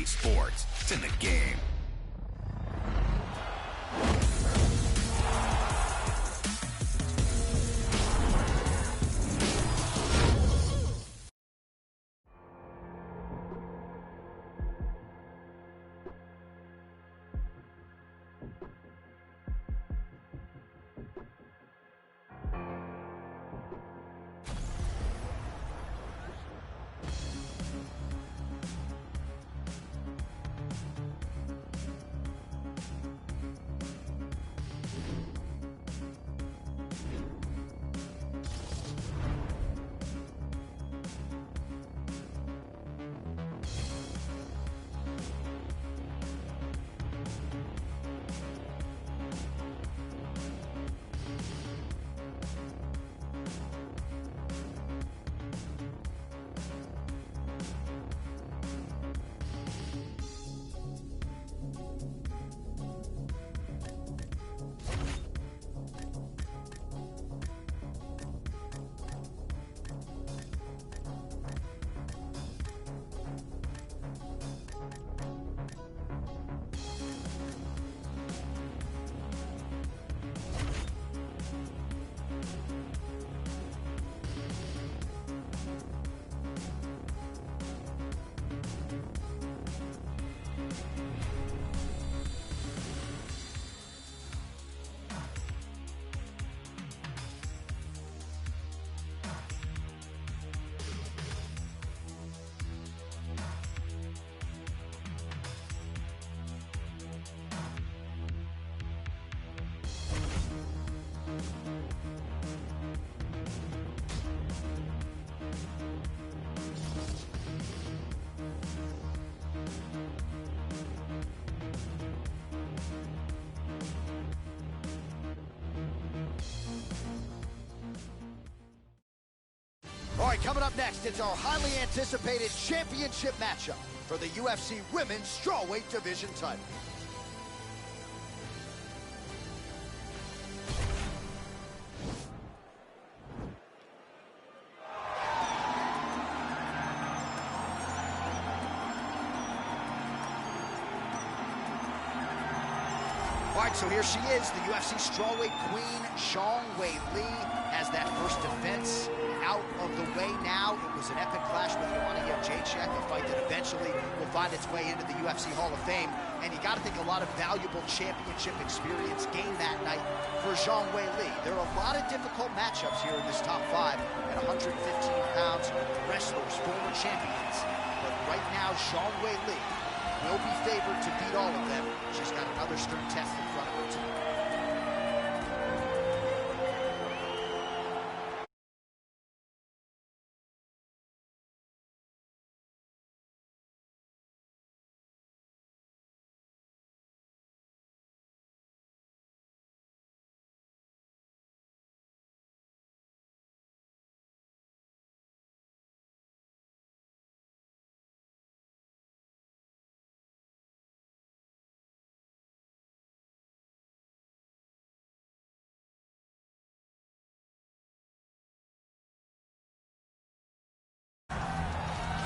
UFC sports. It's in the game. All right, coming up next, it's our highly anticipated championship matchup for the UFC Women's Strawweight Division title. All right, so here she is, the UFC Strawweight Queen, Zhang Weili, has that first defense out of the way now. It was an epic clash with Joanna Jędrzejczyk, a fight that eventually will find its way into the UFC Hall of Fame. And you got to think a lot of valuable championship experience gained that night for Zhang Weili. There are a lot of difficult matchups here in this top five at 115 pounds, wrestlers, former champions. But right now, Zhang Weili will be favored to beat all of them. She's got another stern test in front of her tonight.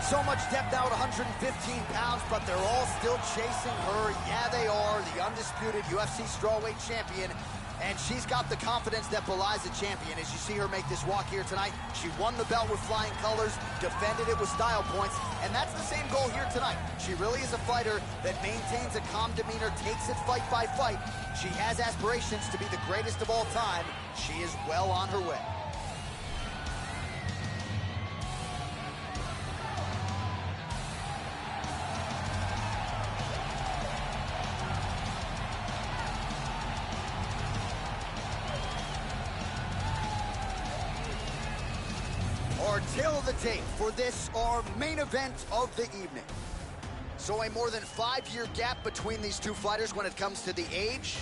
So much depth now at 115 pounds, but they're all still chasing her. Yeah, they are, the undisputed UFC strawweight champion. And she's got the confidence that belies a champion. As you see her make this walk here tonight, she won the belt with flying colors, defended it with style points, and that's the same goal here tonight. She really is a fighter that maintains a calm demeanor, takes it fight by fight. She has aspirations to be the greatest of all time. She is well on her way. Our tail of the tape for this, our main event of the evening. So a more than 5-year gap between these two fighters when it comes to the age,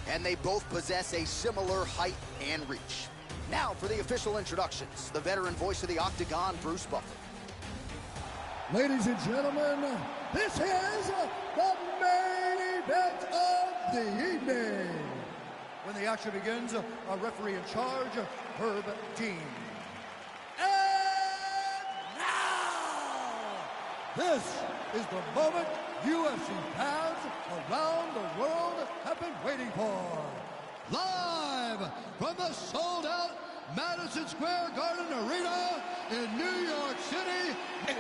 and they both possess a similar height and reach. Now for the official introductions, the veteran voice of the Octagon, Bruce Buffer. Ladies and gentlemen, this is the main event of the evening. When the action begins, a referee in charge, Herb Dean. And now, this is the moment UFC fans around the world have been waiting for. Live from the sold-out Madison Square Garden Arena in New York City, it's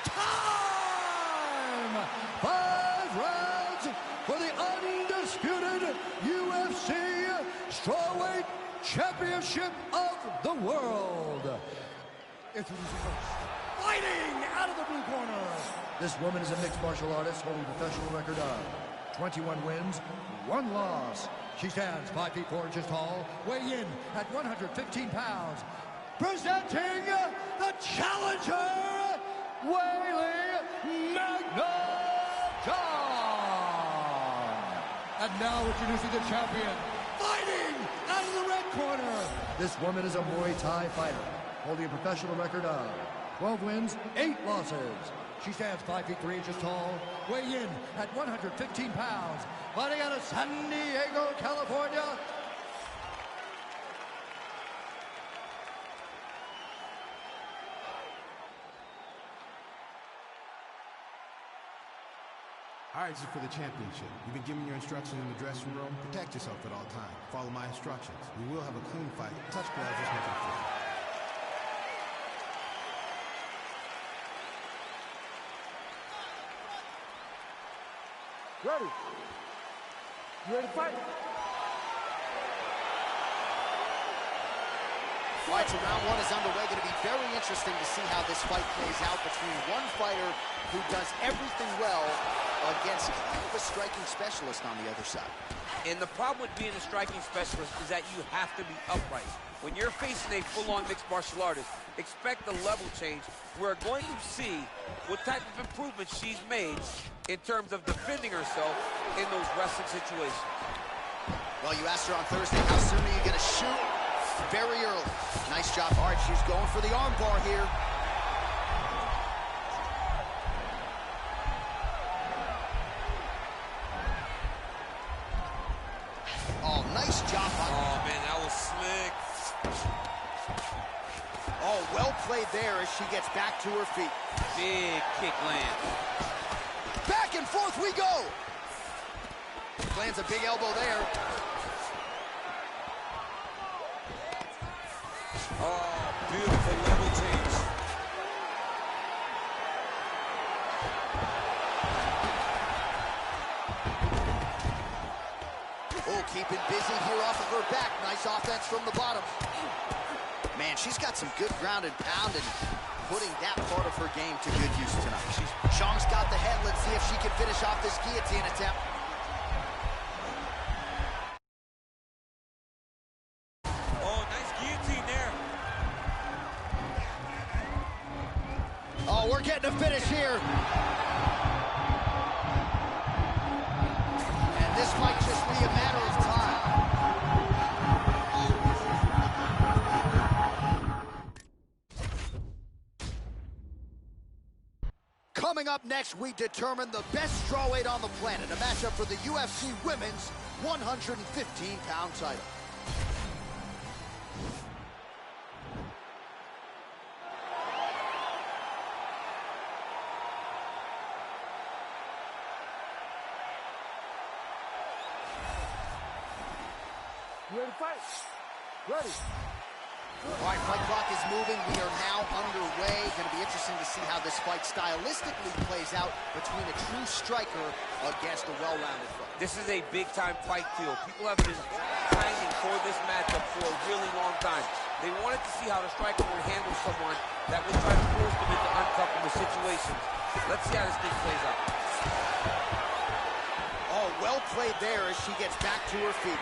time! 5 rounds for the undisputed UFC Strawweight Championship of the World. Introducing first, fighting out of the blue corner. This woman is a mixed martial artist holding a professional record of 21 wins, 1 loss. She stands 5 feet 4 inches tall, weighing in at 115 pounds. Presenting the challenger, Weili Magna-John. And now introducing the champion, fighting out of the red corner. This woman is a Muay Thai fighter, holding a professional record of 12 wins, 8 losses. She stands 5 feet 3 inches tall, weighing in at 115 pounds, fighting out of San Diego, California. All right, this is for the championship. You've been given your instructions in the dressing room. Protect yourself at all times. Follow my instructions. We will have a clean fight. Touch gloves, just make it clean. Ready? You ready to fight? All right, so round 1 is underway. Going to be very interesting to see how this fight plays out between one fighter who does everything well against kind of a striking specialist on the other side. And the problem with being a striking specialist is that you have to be upright. When you're facing a full-on mixed martial artist, expect a level change. We're going to see what type of improvements she's made in terms of defending herself in those wrestling situations. Well, you asked her on Thursday, how soon are you going to shoot? Very early. Nice job. All right, she's going for the arm bar here. Oh, nice job. Oh, man, that was slick. Oh, well played there as she gets back to her feet. Big kick land. Back and forth we go. Lands a big elbow there. Oh, beautiful level change. Oh, keeping busy here off of her back. Nice offense from the bottom. Man, she's got some good ground and pound and putting that part of her game to good use tonight. Xiong's got the head. Let's see if she can finish off this guillotine attempt. Oh, nice guillotine there. Oh, we're getting a finish here. And this might just be a matter of time. Coming up next, we determine the best strawweight on the planet. A matchup for the UFC Women's 115-pound title. You ready to fight? Ready. All right, fight clock is moving. We are now underway. Going to be interesting to see how this fight stylistically plays out between a true striker against a well-rounded fighter. This is a big-time fight field. People have been pining for this matchup for a really long time. They wanted to see how the striker would handle someone that would try to force them into uncomfortable situations. Let's see how this thing plays out. Oh, well played there as she gets back to her feet.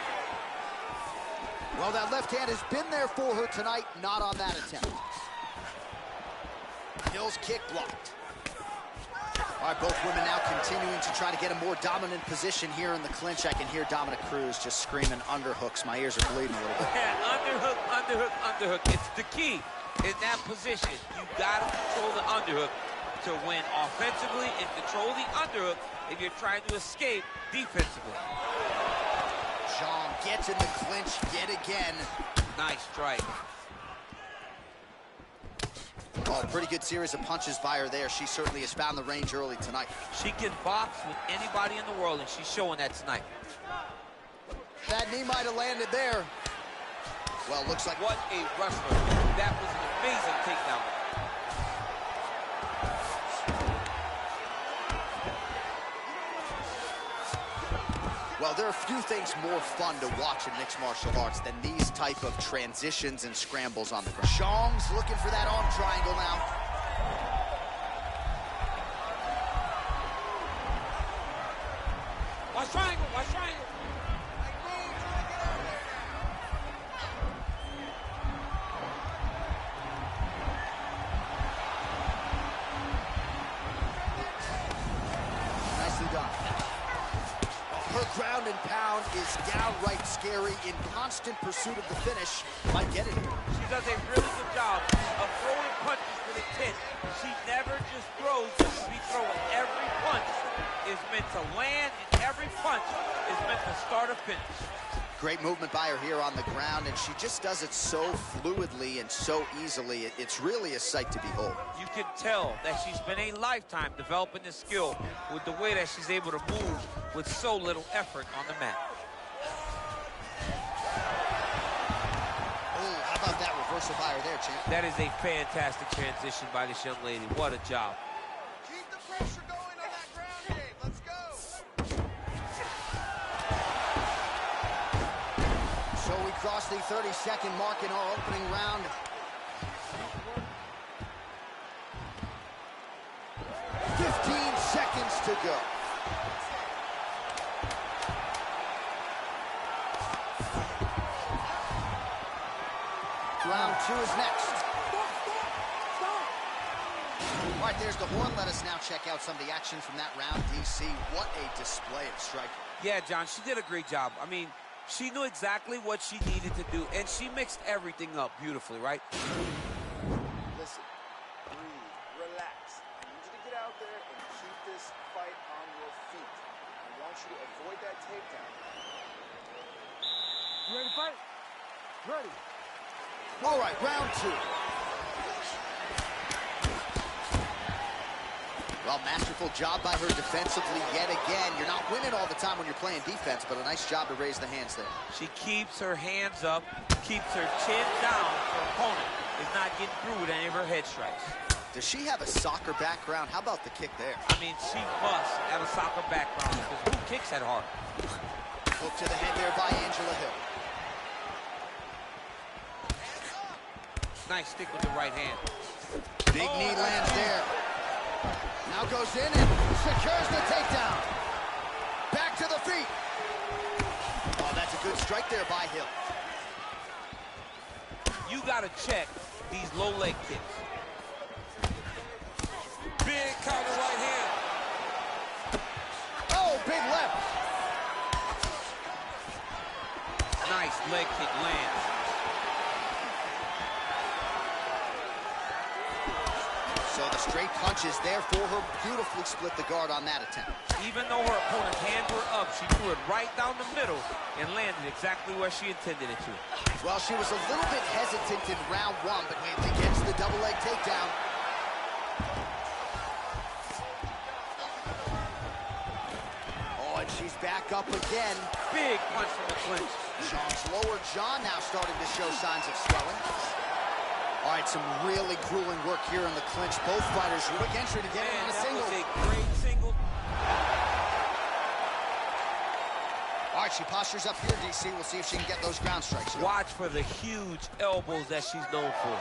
Well, that left hand has been there for her tonight, not on that attempt. Hill's kick blocked. All right, both women now continuing to try to get a more dominant position here in the clinch. I can hear Dominic Cruz just screaming underhooks. My ears are bleeding a little bit. Yeah, underhook, underhook, underhook. It's the key in that position. You got to control the underhook to win offensively and control the underhook if you're trying to escape defensively. Xiong gets in the clinch yet again. Nice strike. Oh, pretty good series of punches by her there. She certainly has found the range early tonight. She can box with anybody in the world, and she's showing that tonight. That knee might have landed there. Well, looks like... What a wrestler. That was an amazing takedown. Well, there are few things more fun to watch in mixed martial arts than these type of transitions and scrambles on the ground. Xiong's looking for that arm triangle now. Watch triangle, watch triangle. Nicely done. Her ground and pound is downright scary. In constant pursuit of the finish, might get it here. She does a really good job of throwing punches with intent. She never just throws just to be throwing. Every punch is meant to land, and every punch is meant to start a finish. Great movement by her here on the ground, and she just does it so fluidly and so easily. It's really a sight to behold. You can tell that she's been a lifetime developing this skill with the way that she's able to move with so little effort on the mat. Oh, how about that reversal by her there, champ? That is a fantastic transition by this young lady. What a job. Keep the pressure going on that ground game. Let's go. So we cross the 30-second mark in our opening round. 15 seconds to go. Round 2 is next. All right, there's the horn. Let us now check out some of the action from that round. DC, what a display of striking. Yeah, John, she did a great job. I mean, she knew exactly what she needed to do, and she mixed everything up beautifully, right? Listen, breathe, relax. I need you to get out there and keep this fight on your feet. I want you to avoid that takedown. You ready to fight? Ready. All right, round 2. Well, masterful job by her defensively yet again. You're not winning all the time when you're playing defense, but a nice job to raise the hands there. She keeps her hands up, keeps her chin down. Her opponent is not getting through with any of her head strikes. Does she have a soccer background? How about the kick there? I mean, she must have a soccer background because who kicks that hard? Hook to the head there by Angela Hill. Nice stick with the right hand. Big knee lands there. Now goes in and secures the takedown. Back to the feet. Oh, that's a good strike there by Hill. You got to check these low leg kicks. Big counter right hand. Oh, big left. Nice leg kick lands. So the straight punch is there for her. Beautifully split the guard on that attempt. Even though her opponent's hands were up, she threw it right down the middle and landed exactly where she intended it to. Well, she was a little bit hesitant in round 1, but Whaley gets the double leg takedown. Oh, and she's back up again. Big punch from the clinch. Xiong's lower jaw now starting to show signs of swelling. All right, some really grueling work here in the clinch. Both fighters quick entry to get it on a single. That was a great single. All right, she postures up here, DC. We'll see if she can get those ground strikes. Watch for the huge elbows that she's known for.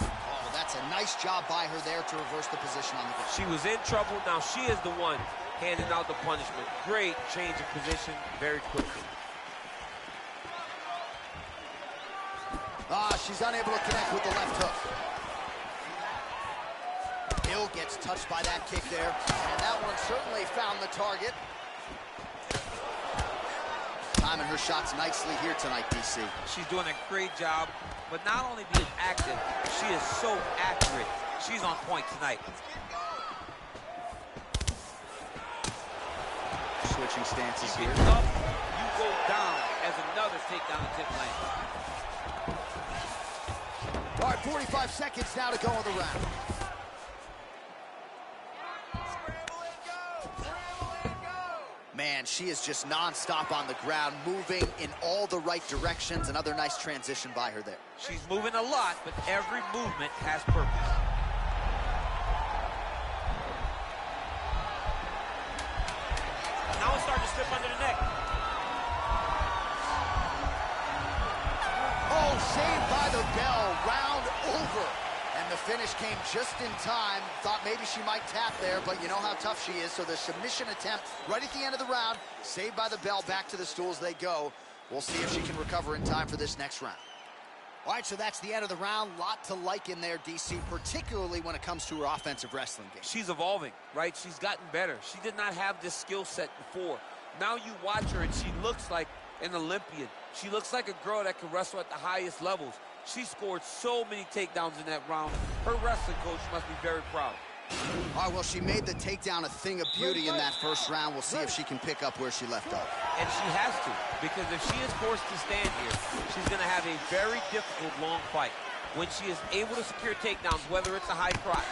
Oh, that's a nice job by her there to reverse the position on the ground. She was in trouble. Now she is the one handing out the punishment. Great change of position very quickly. She's unable to connect with the left hook. Hill gets touched by that kick there, and that one certainly found the target. Timing her shots nicely here tonight, DC. She's doing a great job, but not only being active, she is so accurate. She's on point tonight. Switching stances You here. get up, you go down as another takedown attempt lands. All right, 45 seconds now to go in the round. Man, she is just nonstop on the ground, moving in all the right directions. Another nice transition by her there. She's moving a lot, but every movement has purpose. Now it's starting to slip under the neck. Oh, saved by the bell, round over. And the finish came just in time. Thought maybe she might tap there, but you know how tough she is. So the submission attempt right at the end of the round, saved by the bell, back to the stools they go. We'll see if she can recover in time for this next round. All right, so that's the end of the round. Lot to like in there, DC, particularly when it comes to her offensive wrestling game. She's evolving, right? She's gotten better. She did not have this skill set before. Now you watch her, and she looks like an Olympian. She looks like a girl that can wrestle at the highest levels. She scored so many takedowns in that round. Her wrestling coach must be very proud. All right, well, she made the takedown a thing of beauty in that first round. We'll see if she can pick up where she left off. And she has to, because if she is forced to stand here, she's going to have a very difficult long fight. When she is able to secure takedowns, whether it's a high crotch,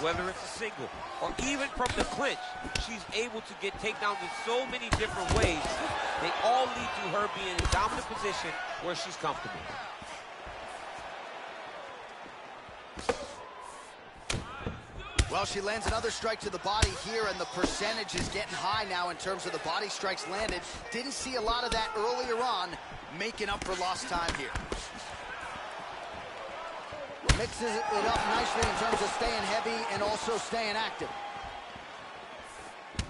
whether it's a single, or even from the clinch, she's able to get takedowns in so many different ways. They all lead to her being in a dominant position where she's comfortable. Well, she lands another strike to the body here, and the percentage is getting high now in terms of the body strikes landed. Didn't see a lot of that earlier on, making up for lost time here. Mixes it up nicely in terms of staying heavy and also staying active.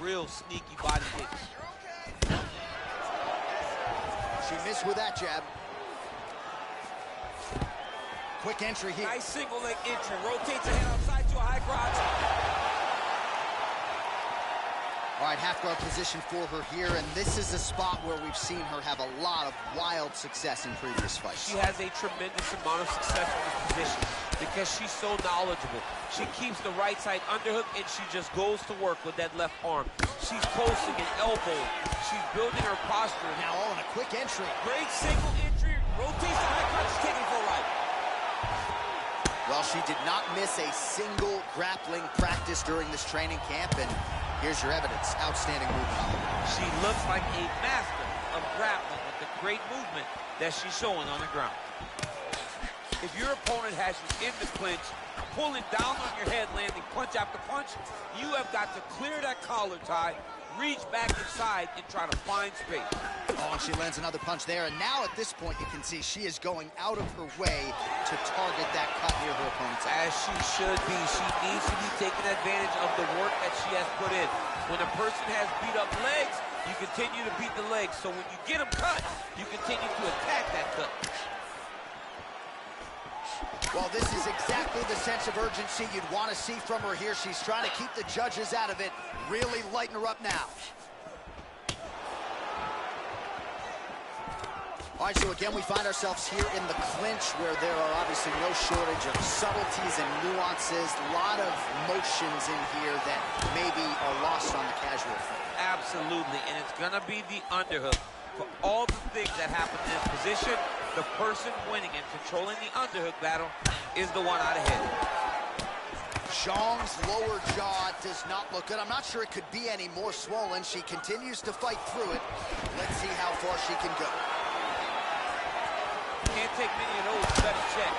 Real sneaky body hits. She missed with that jab. Quick entry here. Nice single leg entry. Rotates the head outside to a high crotch. All right, half guard position for her here, and this is a spot where we've seen her have a lot of wild success in previous fights. She has a tremendous amount of success in this position because she's so knowledgeable. She keeps the right side underhook, and she just goes to work with that left arm. She's posting an elbow. She's building her posture. Now all in a quick entry. Great single entry. Rotates the high crotch, taking for a ride. Well, she did not miss a single grappling practice during this training camp, and here's your evidence. Outstanding movement. She looks like a master of grappling with the great movement that she's showing on the ground. If your opponent has you in the clinch, pulling down on your head, landing punch after punch, you have got to clear that collar tie, reach back inside, and try to find space. Oh, and she lands another punch there, and now at this point you can see she is going out of her way to target that cut near her opponent's eye. As she should be. She needs to be taking advantage of the work that she has put in. When a person has beat up legs, you continue to beat the legs. So when you get them cut, you continue to attack that cut. Well, this is exactly the sense of urgency you'd want to see from her here. She's trying to keep the judges out of it, really lighten her up now. All right, so again, we find ourselves here in the clinch where there are obviously no shortage of subtleties and nuances, a lot of motions in here that maybe are lost on the casual fan. Absolutely, and it's going to be the underhook. For all the things that happen in this position, the person winning and controlling the underhook battle is the one out ahead. Xiong's lower jaw does not look good. I'm not sure it could be any more swollen. She continues to fight through it. Let's see how far she can go. Can't take many of those. Better check.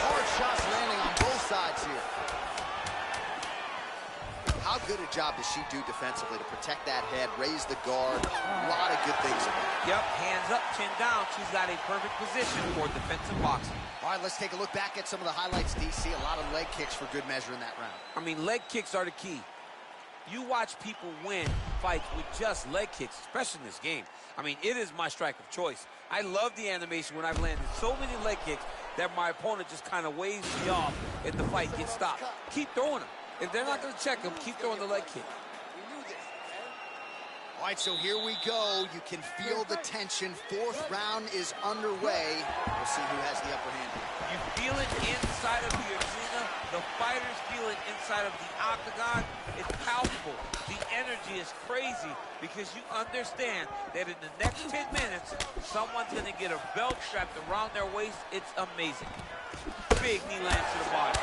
Hard shots landing on both sides here. How good a job does she do defensively to protect that head, raise the guard? A lot of good things about it. Yep, hands up, chin down. She's got a perfect position for defensive boxing. All right, let's take a look back at some of the highlights, DC. A lot of leg kicks for good measure in that round. I mean, leg kicks are the key. You watch people win fights with just leg kicks, especially in this game. I mean, it is my strike of choice. I love the animation when I've landed so many leg kicks that my opponent just kind of waves me off and the fight gets stopped. Keep throwing them. If they're not going to check them, keep throwing the leg kick. All right, so here we go. You can feel the tension. Fourth round is underway. We'll see who has the upper hand here. You feel it inside of the arena. The fighters feel it inside of the octagon. It's palpable. The energy is crazy because you understand that in the next 10 minutes, someone's going to get a belt strapped around their waist. It's amazing. big knee lands to the body.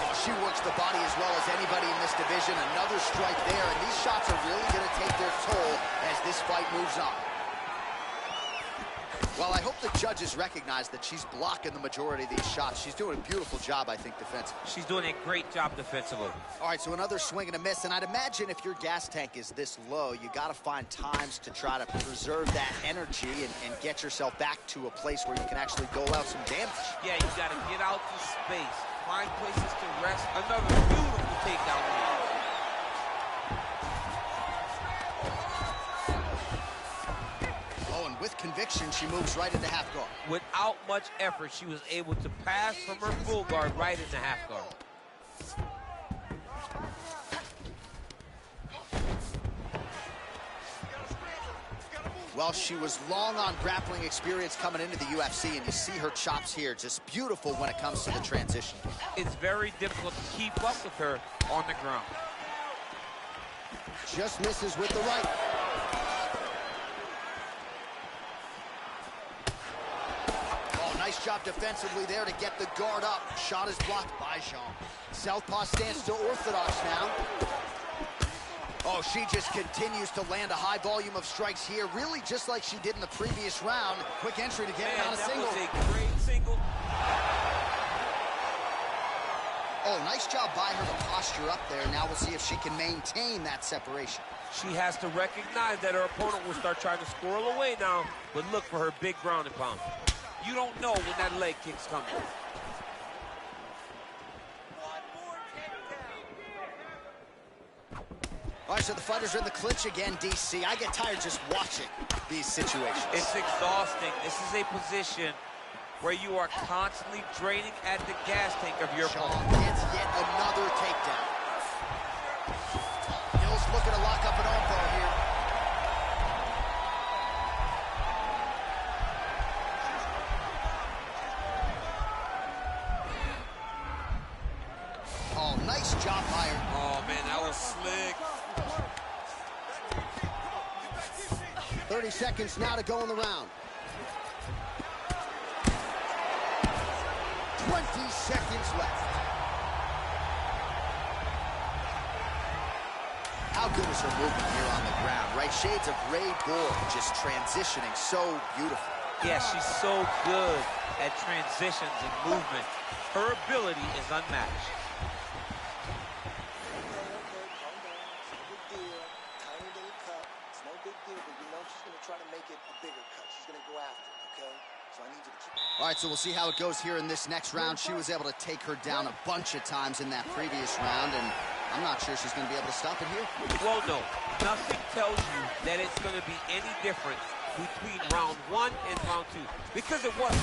Oh, she works the body as well as anybody in this division. Another strike there, and these shots are really going to take their toll as this fight moves on. Well, I hope the judges recognize that she's blocking the majority of these shots. She's doing a beautiful job, I think, defensively. She's doing a great job defensively. All right, so another swing and a miss, and I'd imagine if your gas tank is this low, you got to find times to try to preserve that energy and get yourself back to a place where you can actually dole out some damage. Yeah, you got to get out to space, find places to rest. Another beautiful takedown move. With conviction, she moves right into half guard. Without much effort, she was able to pass from her full guard right into half guard. Well, she was long on grappling experience coming into the UFC, and you see her chops here, just beautiful when it comes to the transition. It's very difficult to keep up with her on the ground. Just misses with the right. Nice job defensively there to get the guard up. Shot is blocked by Jean. Southpaw stands to orthodox now. Oh, she just continues to land a high volume of strikes here, really just like she did in the previous round. Quick entry to get it on a single. That was a great single. Oh, nice job by her to posture up there. Now we'll see if she can maintain that separation. She has to recognize that her opponent will start trying to squirrel away now, but look for her big ground and pound. You don't know when that leg kick's coming. All right, so the fighters are in the clinch again, DC. I get tired just watching these situations. It's exhausting. This is a position where you are constantly draining at the gas tank of your opponent. Gets yet another takedown. Hill's looking to lock up an armbar here. Oh, nice job by her. Oh, man, that was slick. 30 seconds now to go in the round. 20 seconds left. How good is her movement here on the ground, right? Shades of Ray Borg, just transitioning so beautiful. Yeah, she's so good at transitions and movement. Her ability is unmatched. All right, so we'll see how it goes here in this next round. She was able to take her down a bunch of times in that previous round, and I'm not sure she's going to be able to stop it here. Well, no. Nothing tells you that it's going to be any different between round 1 and round 2, because it wasn't.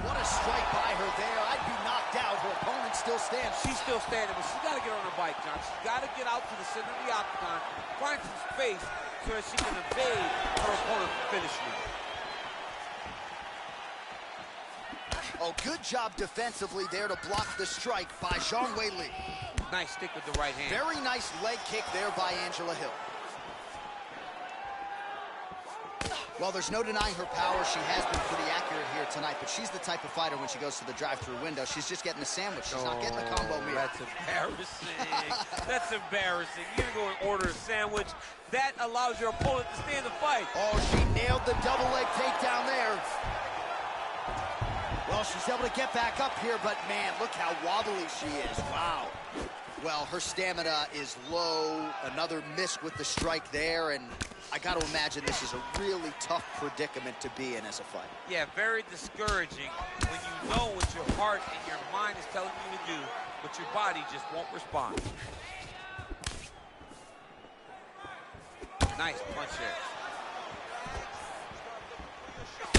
What a strike by her there. I'd be knocked out. Her opponent still stands. She's still standing, but she's got to get on her bike, John. She's got to get out to the center of the octagon, find some space so that she can evade her opponent's finish move. Oh, good job defensively there to block the strike by Zhang Weili. Nice stick with the right hand. Very nice leg kick there by Angela Hill. Well, there's no denying her power. She has been pretty accurate here tonight, but she's the type of fighter when she goes to the drive-through window, she's just getting a sandwich. She's not getting the combo meal. That's embarrassing. That's embarrassing. You're going to go and order a sandwich. That allows your opponent to stay in the fight. Oh, she nailed the double leg takedown there. Well, she's able to get back up here, but man, look how wobbly she is. Wow. Well, her stamina is low. Another miss with the strike there, and I got to imagine this is a really tough predicament to be in as a fight. Yeah, very discouraging when you know what your heart and your mind is telling you to do, but your body just won't respond. Nice punch there.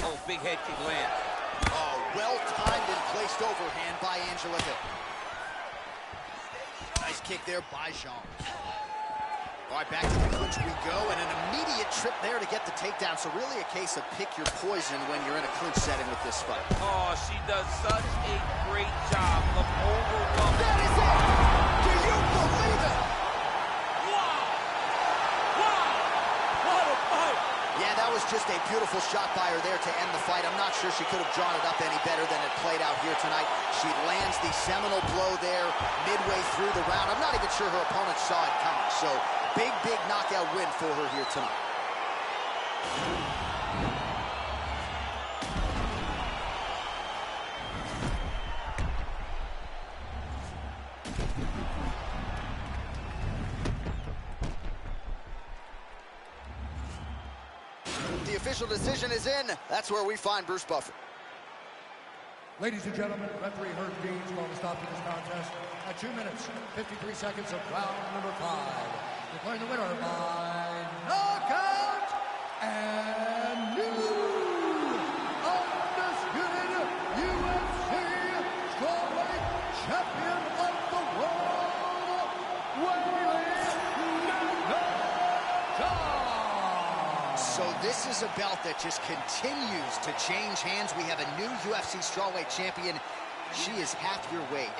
Oh, big head kick lands. Oh, well-timed and placed overhand by Angela Hill. Nice kick there by Jean. All right, back to the clinch we go, and an immediate trip there to get the takedown. So really a case of pick your poison when you're in a clinch setting with this fight. Oh, she does such a great job of overwhelming. That is it! Do you believe it? Wow! Wow! What a fight! Yeah, that was just a beautiful shot by her there to end the fight. I'm not sure she could have drawn it up any better than it played out here tonight. She lands the seminal blow there midway through the round. I'm not even sure her opponent saw it coming. So big knockout win for her here tonight. The official decision is in. That's where we find Bruce Buffer. Ladies and gentlemen, referee Herb Dean's going to stop this contest at 2 minutes, 53 seconds of round number 5. Declaring the winner by knockout and new undisputed UFC strawweight champion of the world, So this is a belt that just continues to change hands. We have a new UFC strawweight champion. She is half your weight.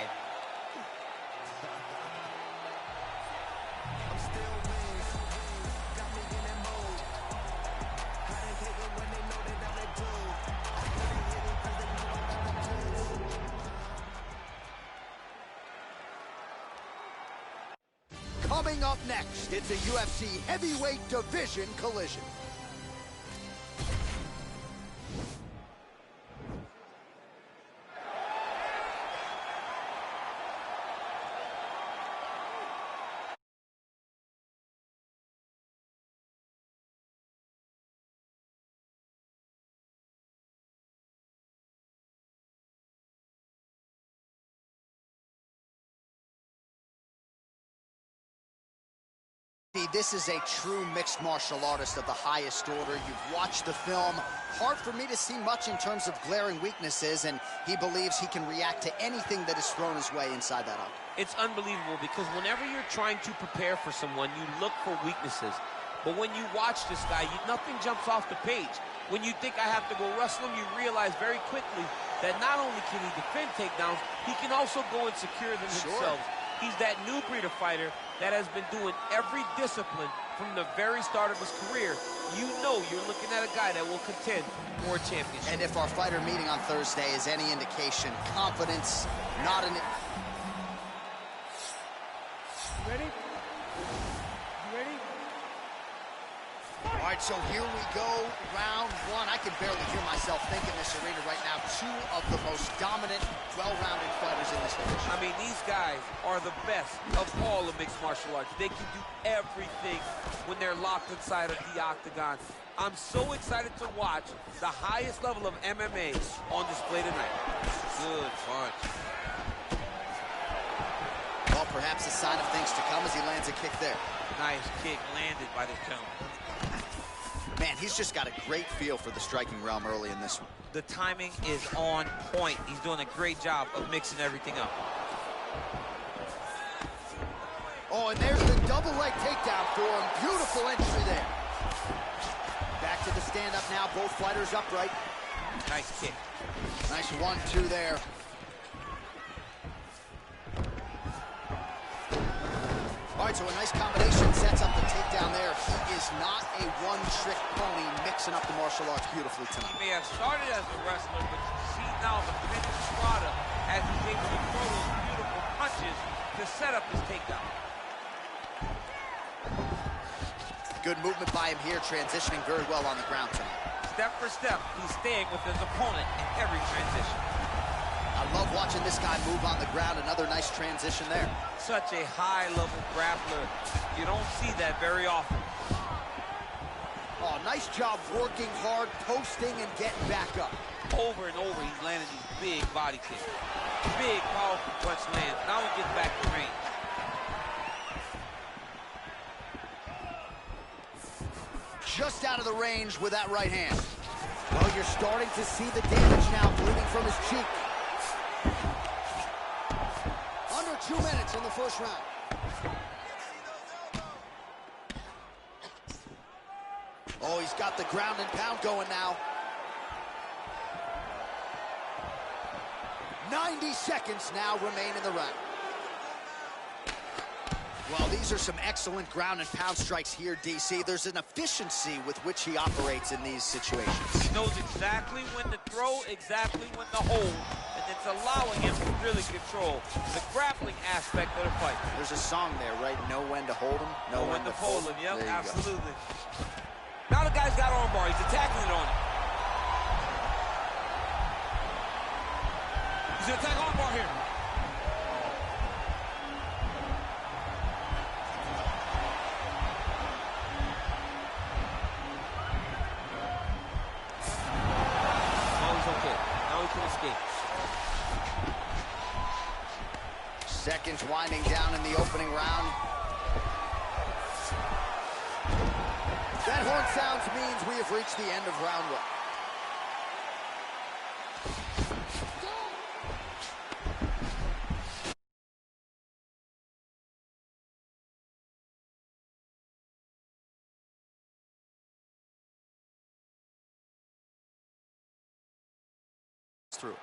Coming up next, it's a UFC heavyweight division collision. This is a true mixed martial artist of the highest order. You've watched the film. Hard for me to see much in terms of glaring weaknesses, and he believes he can react to anything that is thrown his way inside that octagon. It's unbelievable because whenever you're trying to prepare for someone, you look for weaknesses. But when you watch this guy, nothing jumps off the page. When you think I have to go wrestle him, you realize very quickly that not only can he defend takedowns, he can also go and secure them himself. He's that new breed of fighter that has been doing every discipline from the very start of his career. You know you're looking at a guy that will contend for a championship. And if our fighter meeting on Thursday is any indication, confidence, not an... Ready? You ready? All right, so here we go, round 1. I can barely hear myself think in this arena right now. 2 of the most dominant, well-rounded fighters in this division. I mean, these guys are the best of all of mixed martial arts. They can do everything when they're locked inside of the octagon. I'm so excited to watch the highest level of MMA on display tonight. Good punch. Well, perhaps a sign of things to come as he lands a kick there. Nice kick landed by this gentleman. Man, he's just got a great feel for the striking realm early in this one. The timing is on point. He's doing a great job of mixing everything up. Oh, and there's the double leg takedown for him. Beautiful entry there. Back to the stand-up now. Both fighters upright. Nice kick. Nice 1-2 there. All right, so a nice combination sets up the takedown there. He is not a one-trick pony, mixing up the martial arts beautifully tonight. He may have started as a wrestler, but you see now the finished product as he's able to throw those beautiful punches to set up his takedown. Good movement by him here, transitioning very well on the ground tonight. Step for step, he's staying with his opponent in every transition. I love watching this guy move on the ground. Another nice transition there. Such a high-level grappler. You don't see that very often. Oh, nice job working hard, posting, and getting back up. Over and over, he's landing these big body kicks. Big, powerful punch lands. Now he gets back to range. Just out of the range with that right hand. Well, you're starting to see the damage now, bleeding from his cheek. Under 2 minutes in the first round. Oh, he's got the ground and pound going now. 90 seconds now remain in the round. Well, these are some excellent ground and pound strikes here, DC. There's an efficiency with which he operates in these situations. He knows exactly when to throw, exactly when to hold, and it's allowing him to really control the grappling aspect of the fight. There's a song there, right? Know when to hold him, know when to fold him. Yep, absolutely. Go. Now the guy's got armbar. He's attacking it on him. He's going to attack armbar here. Seconds winding down in the opening round. That horn sounds means we have reached the end of round one. Through.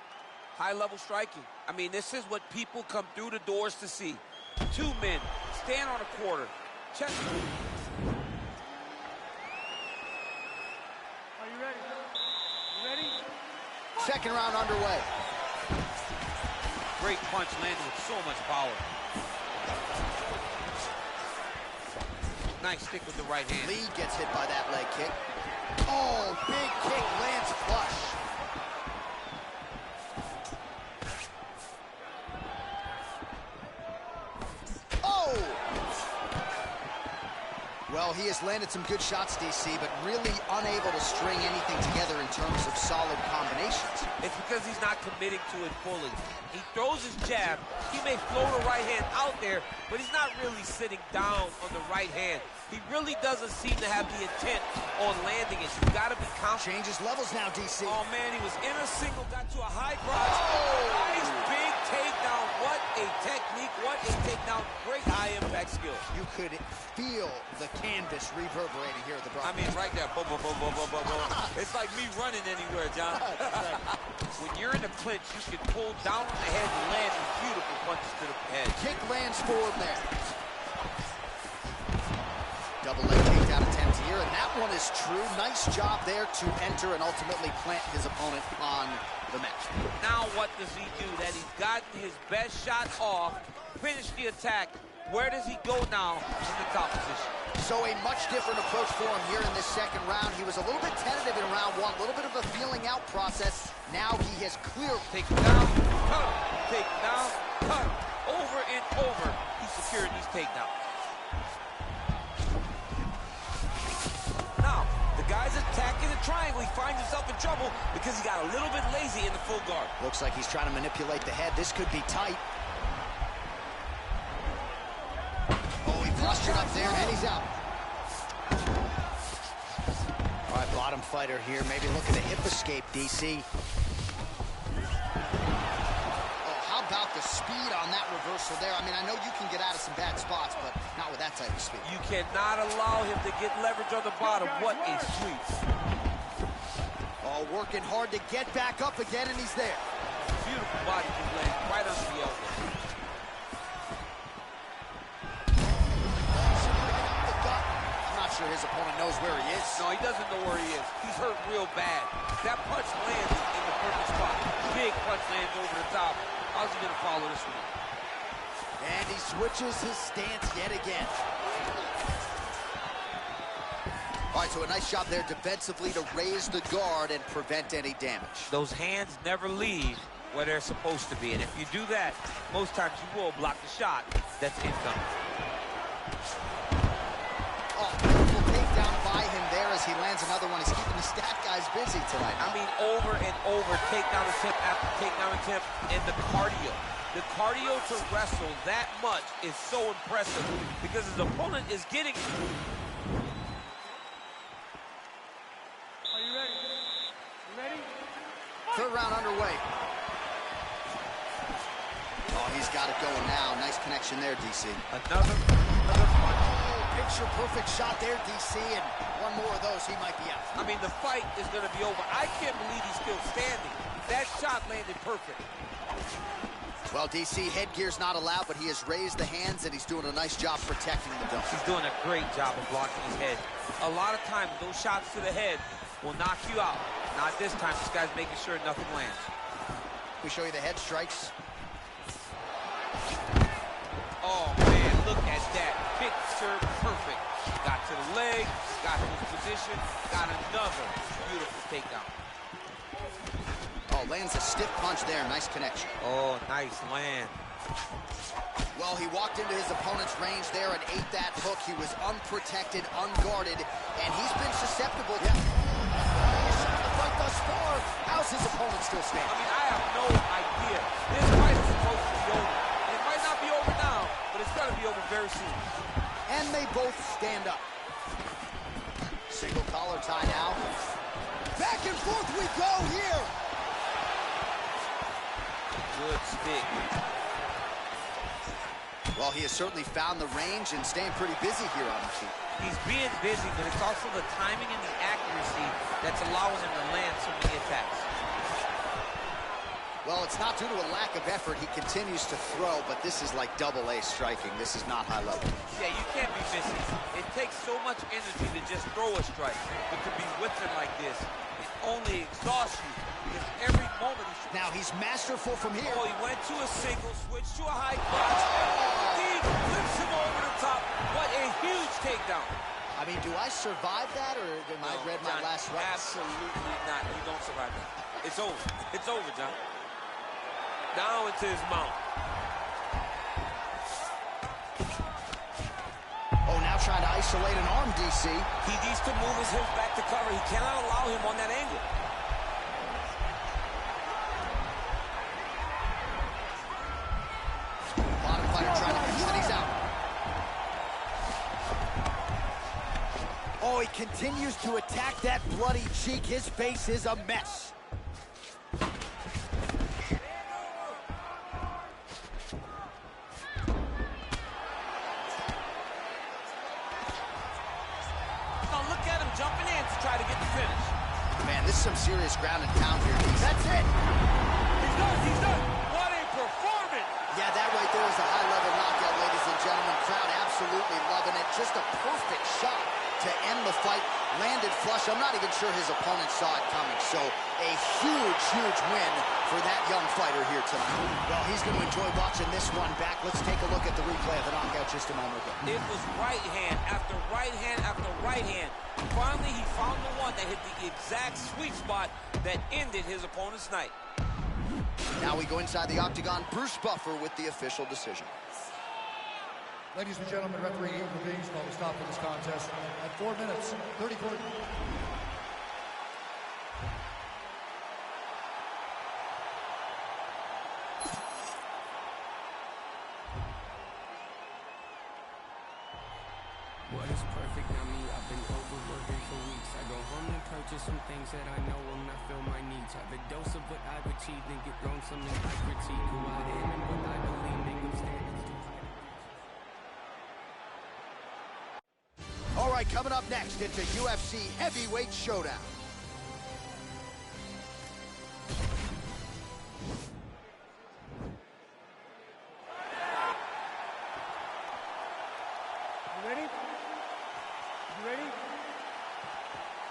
High-level striking. I mean, this is what people come through the doors to see. Two men stand on a quarter. Check. Are you ready? You ready? Second round underway. Great punch landed with so much power. Nice stick with the right hand. Lee gets hit by that leg kick. Oh, big kick lands flush. Well, he has landed some good shots, DC, but really unable to string anything together in terms of solid combinations. It's because he's not committing to it fully. He throws his jab. He may float a right hand out there, but he's not really sitting down on the right hand. He really doesn't seem to have the intent on landing it. You've got to be confident. Changes levels now, DC. Oh, man, he was in a single, got to a high cross. Oh! Nice big takedown. What a technique. What a takedown. Great high-impact skill. You could feel the canvas reverberating here at the Bronx. I mean, right there. Boom, boom, boom, boom, boom, boom, boom. It's like me running anywhere, John. When you're in the clinch, you can pull down on the head and land these beautiful punches to the head. Kick lands forward there. Double leg takedown attempt here, and that one is true. Nice job there to enter and ultimately plant his opponent on the mat. Now what does he do? That he's gotten his best shot off, finished the attack. Where does he go now in the top position? So a much different approach for him here in this second round. He was a little bit tentative in round one, a little bit of a feeling out process. Now he has clearly taken down, cut him, taken down, cut him. Over and over, he secured these takedowns. Now, the guy's attacking the triangle. He finds himself in trouble because he got a little bit lazy in the full guard. Looks like he's trying to manipulate the head. This could be tight. Postured up there, and he's out. All right, bottom fighter here, maybe looking to hip escape, DC. Oh, how about the speed on that reversal there? I mean, I know you can get out of some bad spots, but not with that type of speed. You cannot allow him to get leverage on the bottom. What a sweep. Oh, working hard to get back up again, and he's there. Beautiful body move landing right under the elbow. His opponent knows where he is. No, he doesn't know where he is. He's hurt real bad. That punch lands in the perfect spot. Big punch lands over the top. How's he going to follow this one? And he switches his stance yet again. All right, so a nice job there defensively to raise the guard and prevent any damage. Those hands never leave where they're supposed to be. And if you do that, most times you will block the shot that's incoming. Beautiful takedown by him there as he lands another one. He's keeping the stat guys busy tonight. I mean, over and over, takedown attempt after takedown attempt, and the cardio. The cardio to wrestle that much is so impressive because his opponent is getting... Are you ready? You ready? Third round underway. Oh, he's got it going now. Nice connection there, DC. Another punch. Picture-perfect shot there, DC, and one more of those, he might be out. I mean, the fight is going to be over. I can't believe he's still standing. That shot landed perfect. Well, DC, headgear's not allowed, but he has raised the hands, and he's doing a nice job protecting the dome. He's doing a great job of blocking his head. A lot of times, those shots to the head will knock you out. Not this time. This guy's making sure nothing lands. We show you the head strikes. Oh, man, look at that. Picture perfect. Got to the leg, got to his position, got another beautiful takedown. Oh, lands a stiff punch there. Nice connection. Oh, nice land. Well, he walked into his opponent's range there and ate that hook. He was unprotected, unguarded, and he's been susceptible to the fight thus far. How's his opponent still standing? I mean, I have no idea. This fight is supposed to be over. It might not be over now, but it's going to be over very soon. And they both stand up. Single collar tie now. Back and forth we go here. Good stick. Well, he has certainly found the range and staying pretty busy here on the feet. He's being busy, but it's also the timing and the accuracy that's allowing him to land so many attacks. Well, it's not due to a lack of effort. He continues to throw, but this is like double-A striking. This is not high level. Yeah, you can't be busy. It takes so much energy to just throw a strike, but to be whipping like this, it only exhausts you. Because every moment now he's masterful from here. Oh, he went to a single, switched to a high cross. He flips him over the top. What a huge takedown. I mean, do I survive that, or am I read my last rights? Absolutely not. You don't survive that. It's over. It's over, John. Down into his mount. Oh, now trying to isolate an arm, DC. He needs to move his hips back to cover. He cannot allow him on that angle. Bottom fighter trying to fix that he's out. Oh, he continues to attack that bloody cheek. His face is a mess. Jumping in to try to get the finish. Man, this is some serious ground and pound here. That's it. He's done. He's done. What a performance. Yeah, that right there is a high-level knockout, ladies and gentlemen. Crowd absolutely loving it. Just a perfect shot to end the fight. Landed flush. I'm not even sure his opponent saw it coming. So a huge, huge win for that young fighter here tonight. Well, he's going to enjoy watching this one back. Let's take a look at the replay of the knockout just a moment ago. It was right hand after right hand after right hand. Finally, he found the one that hit the exact sweet spot that ended his opponent's night. Now we go inside the octagon. Bruce Buffer with the official decision. Ladies and gentlemen, referee Ian Levine's called a stop for this contest at 4 minutes, 34. What is perfect? I mean, I've been overworking for weeks. I go home and purchase some things that I know will not fill my needs. Have a dose of what I've achieved and get thrown some and I critique who I am and what I believe. Make them standards too high. All right, coming up next, it's a UFC heavyweight showdown. You ready? You ready?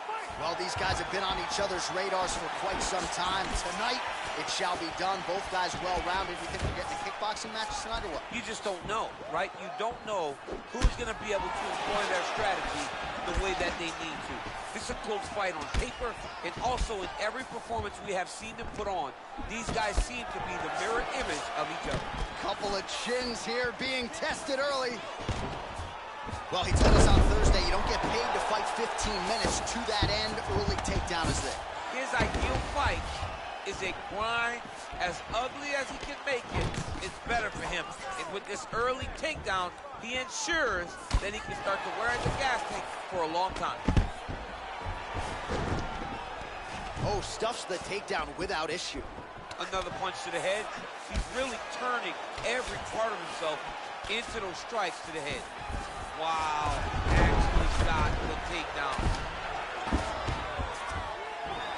Fight! Well, these guys have been on each other's radars for quite some time. Tonight, it shall be done. Both guys well-rounded. You think we're getting a kickboxing match tonight or what? You just don't know, right? You don't know who's going to be able to employ their strategy the way that they need to. This is a close fight on paper, and also in every performance we have seen them put on, these guys seem to be the mirror image of each other. Couple of chins here being tested early. Well, he told us on Thursday you don't get paid to fight 15 minutes. To that end, early takedown is there. His ideal fight is a grind. As ugly as he can make it, it's better for him. And with this early takedown, he ensures that he can start to wear the gas tank for a long time. Oh, stuffs the takedown without issue. Another punch to the head. He's really turning every part of himself into those strikes to the head. Wow, actually got the takedown.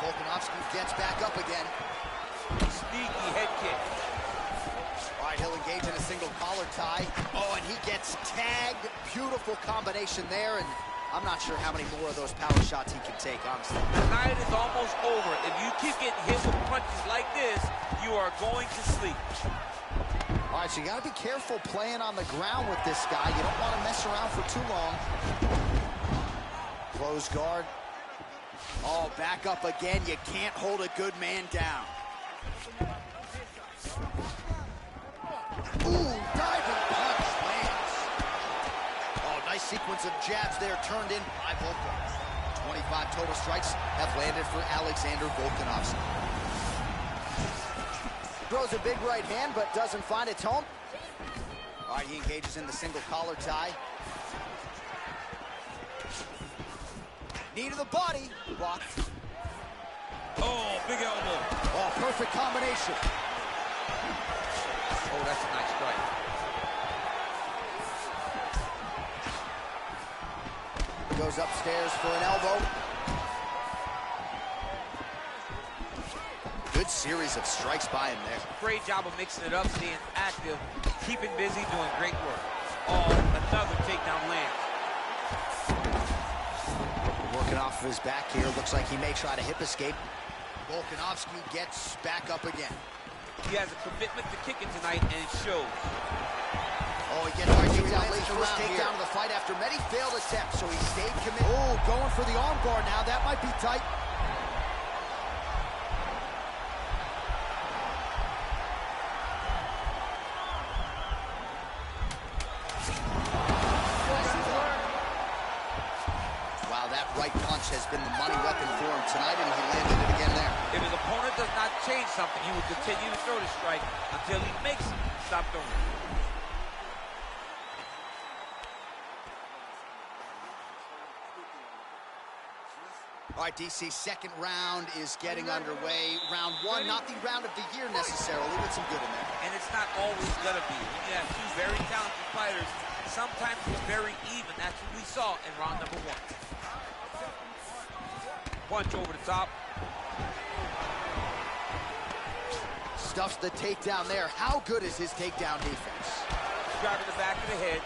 Volkanovski gets back up again. Sneaky head kick. He'll engage in a single collar tie. Oh, and he gets tagged. Beautiful combination there, and I'm not sure how many more of those power shots he can take, honestly. The night is almost over. If you keep getting hit with punches like this, you are going to sleep. All right, so you got to be careful playing on the ground with this guy. You don't want to mess around for too long. Close guard. Oh, back up again. You can't hold a good man down. Ooh, diving punch lands. Oh, nice sequence of jabs there turned in by Volkov. 25 total strikes have landed for Alexander Volkanovski. Throws a big right hand, but doesn't find its home. All right, he engages in the single collar tie. Knee to the body, blocked. Oh, big elbow. Oh, perfect combination. Oh, that's a nice strike. Goes upstairs for an elbow. Good series of strikes by him there. Great job of mixing it up, staying active, keeping busy, doing great work. Oh, another takedown lands. Working off of his back here. Looks like he may try to hip escape. Volkanovski gets back up again. He has a commitment to kicking tonight, and it shows. Oh, he gets our takedown late first takedown of the fight after many failed attempts, so he stayed committed. Oh, going for the arm bar now. That might be tight. Wow, that right punch has been the money weapon for him tonight, and he landed it again there. If his opponent does not change something, he will continue to throw the strike until he makes him stop throwing it. All right, DC, second round is getting underway. Round one, not the round of the year necessarily, but some good in there. And it's not always going to be. When you have two very talented fighters, sometimes it's very even. That's what we saw in round number one. Punch over the top. Stuffs the takedown there. How good is his takedown defense? Driving the back of the head,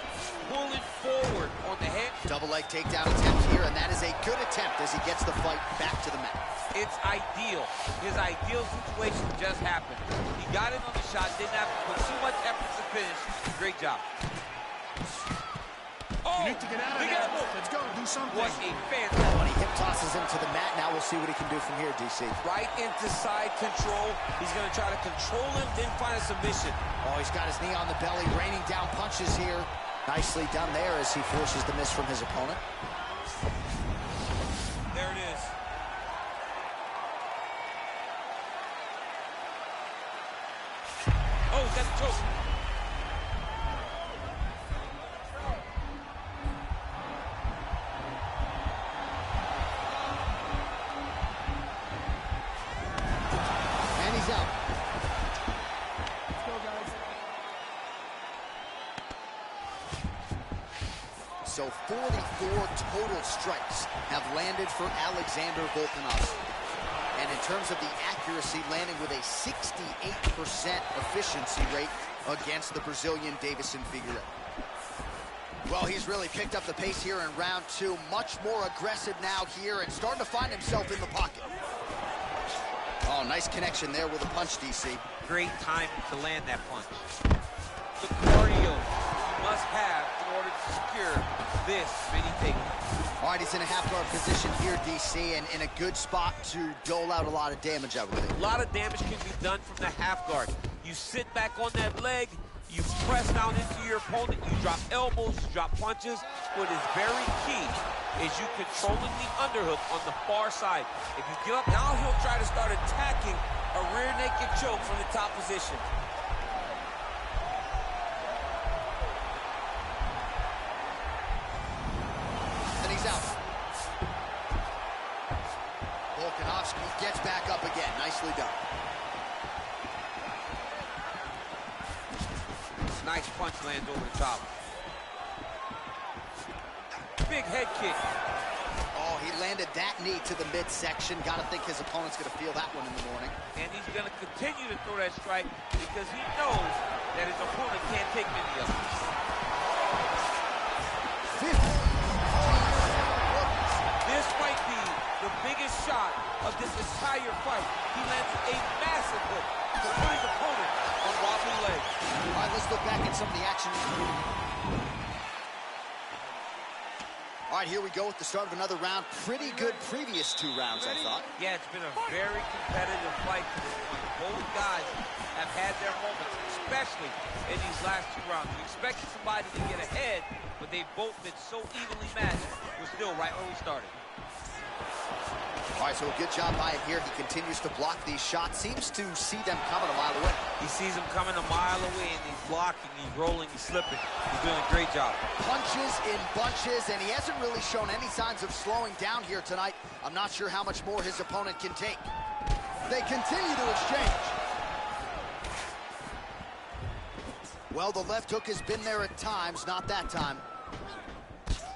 pulling forward on the head. Double leg takedown attempt here, and that is a good attempt as he gets the fight back to the mat. It's ideal. His ideal situation just happened. He got in on the shot, didn't have to put too much effort to finish. Great job. Oh, You need to get out of there. Let's go, do something. Was a fantastic. When he hip tosses him to the mat, now we'll see what he can do from here, DC. Right into side control. He's going to try to control him, then find a submission. Oh, he's got his knee on the belly, raining down punches here. Nicely done there as he forces the miss from his opponent. There it is. Oh, that's a choke. And he's out. Let's go, guys. So 44 total strikes have landed for Alexander Volkanovski. And in terms of the accuracy, landing with a 68% efficiency rate against the Brazilian Davison Figueiredo. Well, he's really picked up the pace here in round two. Much more aggressive now here and starting to find himself in the pocket. Oh, nice connection there with a punch, DC. Great time to land that punch. The cardio you must have in order to secure this many takedowns. All right, he's in a half-guard position here, DC, and in a good spot to dole out a lot of damage, I would think. A lot of damage can be done from the half guard. You sit back on that leg, you press down into your opponent, you drop elbows, you drop punches. What is very key is you controlling the underhook on the far side. If you get up, now he'll try to start attacking a rear naked choke from the top position. And he's out. Volkanovski gets back up again. Nicely done. Nice punch lands over the top. Big head kick. Oh, he landed landed that knee to the midsection. Got to think his opponent's going to feel that one in the morning. And he's going to continue to throw that strike because he knows that his opponent can't take many of them. 15. This might be the biggest shot of this entire fight. He lands a massive hook to put his opponent on wobbly legs. All right, let's look back at some of the action. All right, here we go with the start of another round. Pretty good previous 2 rounds, I thought. Yeah, it's been a very competitive fight to this point. Both guys have had their moments, especially in these last 2 rounds. We expected somebody to get ahead, but they've both been so evenly matched. We're still right where we started. All right, so a good job by him here. He continues to block these shots. Seems to see them coming a mile away. He sees them coming a mile away, and he's blocking, he's rolling, he's slipping. He's doing a great job. Punches in bunches, and he hasn't really shown any signs of slowing down here tonight. I'm not sure how much more his opponent can take. They continue to exchange. Well, the left hook has been there at times, not that time.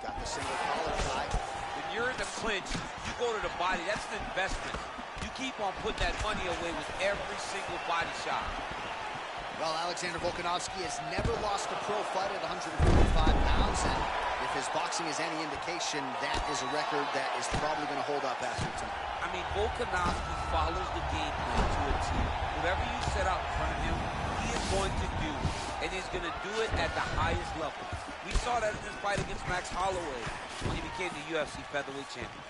Got the single collar tie. When you're in the clinch, you go to the body. That's an investment. You keep on putting that money away with every single body shot. Well, Alexander Volkanovski has never lost a pro fight at 145 pounds, and if his boxing is any indication, that is a record that is probably going to hold up after tonight. I mean, Volkanovski follows the game plan to a T. Whatever you set out in front of him, he is going to do, and he's going to do it at the highest level. We saw that in his fight against Max Holloway when he became the UFC featherweight champion.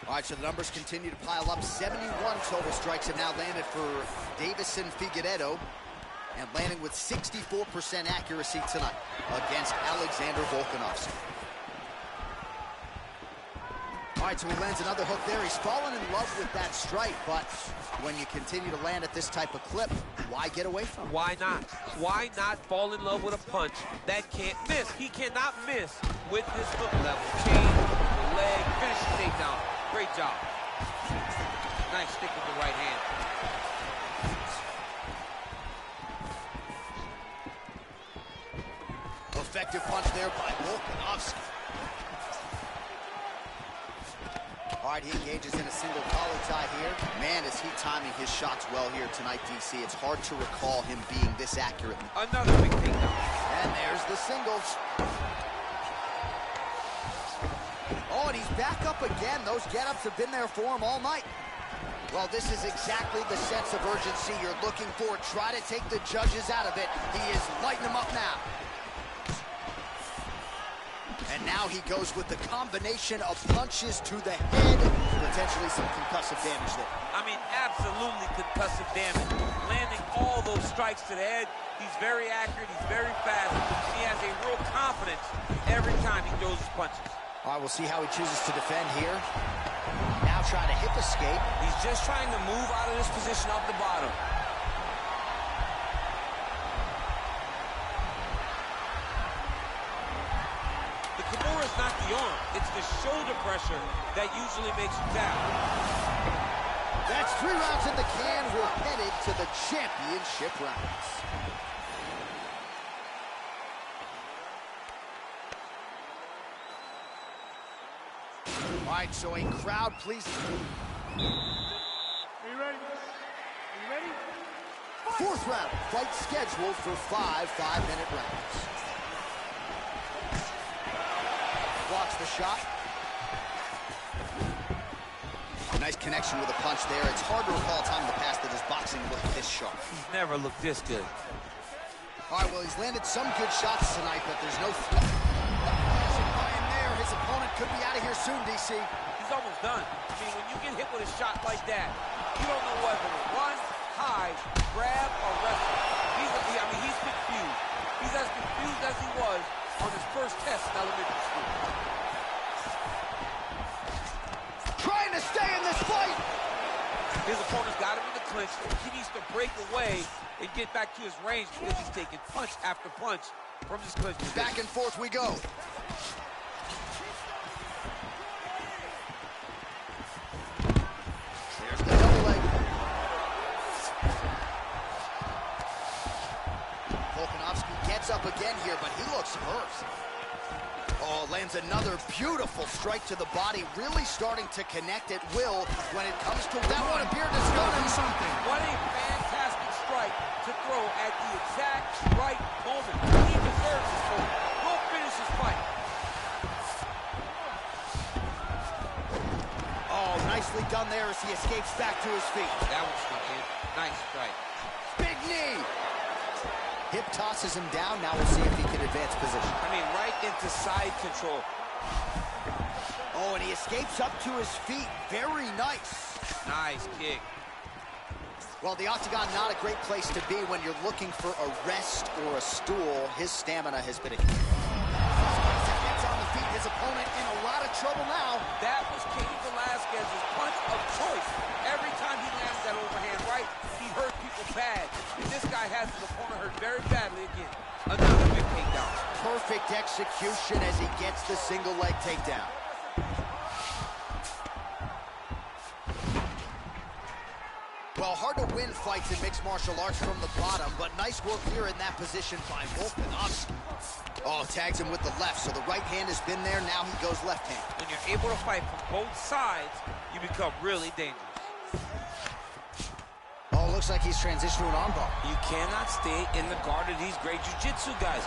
All right, so the numbers continue to pile up. 71 total strikes have now landed for Davison Figueiredo, and landing with 64% accuracy tonight against Alexander Volkanovski. All right, so he lands another hook there. He's fallen in love with that strike, but when you continue to land at this type of clip, why get away from it? Why not? Why not fall in love with a punch that can't miss? He cannot miss with this hook level. Chain, the leg, finish the takedown. Great job. Nice stick with the right hand. Effective punch there by Volkanovski. All right, he engages in a single collar tie here. Man, is he timing his shots well here tonight, DC. It's hard to recall him being this accurate. Another big takedown. And there's the singles. Oh, and he's back up again. Those get-ups have been there for him all night. Well, this is exactly the sense of urgency you're looking for. Try to take the judges out of it. He is lighting them up now. And now he goes with the combination of punches to the head. Potentially some concussive damage there. I mean, absolutely concussive damage. Landing all those strikes to the head. He's very accurate. He's very fast. He has a real confidence every time he throws his punches. All right, we'll see how he chooses to defend here. Now trying to hip escape. He's just trying to move out of this position off the bottom. The Kimura's not the arm. It's the shoulder pressure that usually makes you tap. That's 3 rounds in the can. We're headed to the championship rounds. All right, so a crowd, please. Are you ready? Are you ready? 4th round, fight scheduled for 5 5-minute rounds. Blocks the shot. Nice connection with a punch there. It's hard to recall a time in the past that his boxing looked this sharp. He's never looked this good. All right, well, he's landed some good shots tonight, but there's no threat. By him there, his opponent could be out of here soon, DC. He's almost done. I mean, when you get hit with a shot like that, you don't know whether to run, hide, grab, or wrestle. He's confused. He's as confused as he was on his first test in elementary school. Trying to stay in this fight. His opponent's got him in the clinch. He needs to break away and get back to his range because he's taking punch after punch from his clinch position. Back and forth we go. There's the double leg. Volkanovski gets up again here, but he looks hurt. Oh, Lands another beautiful strike to the body, really starting to connect at will when it comes to that one appeared to stun him. What a fantastic strike to throw at the exact right moment. He deserves this moment. Go finish his fight. Oh, nicely done there as he escapes back to his feet. That was snuck in. Nice strike. Big knee. Hip tosses him down. Now we'll see if he can advance position. I mean, right into side control. Oh, and he escapes up to his feet. Very nice. Nice kick. Well, the octagon, not a great place to be when you're looking for a rest or a stool. His stamina has been a key. Gets on the feet. His opponent in a lot of trouble now. That was Cain Velasquez's punch of choice. Every time he lands that overhand right, he hurt people bad. And this guy has his opponent hurt very badly again. Another big takedown. Perfect execution as he gets the single leg takedown. Well, hard to win fights in mixed martial arts from the bottom, but nice work here in that position by Volkanovski. Oh, tags him with the left, so the right hand has been there. Now he goes left hand. When you're able to fight from both sides, you become really dangerous. Oh, looks like he's transitioned to an armbar. You cannot stay in the guard of these great jiu-jitsu guys.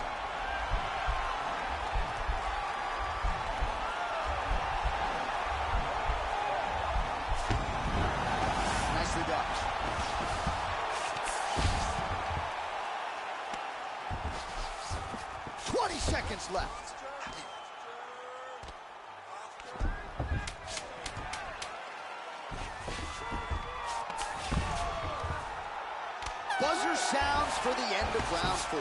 Nicely done. Seconds left. Buzzer sounds for the end of round 4.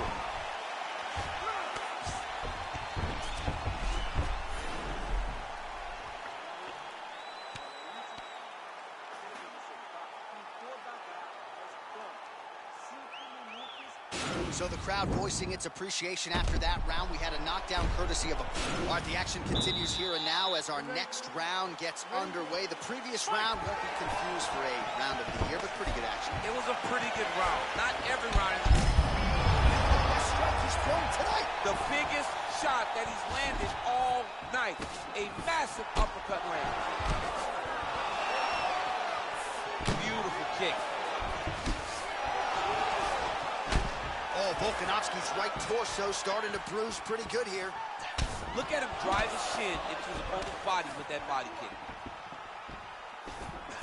So the crowd voicing its appreciation after that round. We had a knockdown courtesy of a... All right, the action continues here and now as our next round gets underway. The previous round won't be confused for a round of the year, but pretty good action. It was a pretty good round. Not every round. The strike he's thrown tonight. The biggest shot that he's landed all night. A massive uppercut land. Beautiful kick. Oh, Volkanovski's right torso starting to bruise pretty good here. Look at him drive his shin into his opponent's body with that body kick.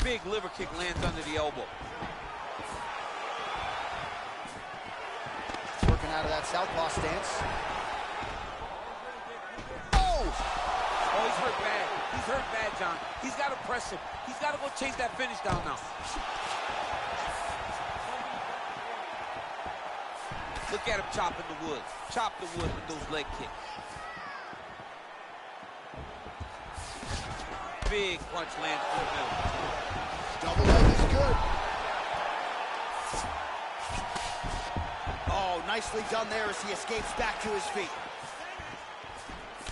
Big liver kick lands under the elbow. Working out of that southpaw stance. Oh! Oh, he's hurt bad. He's hurt bad, John. He's got to press him. He's got to go chase that finish down now. Look at him chopping the wood. Chop the wood with those leg kicks. Big punch lands through the middle. Double leg is good. Oh, nicely done there as he escapes back to his feet.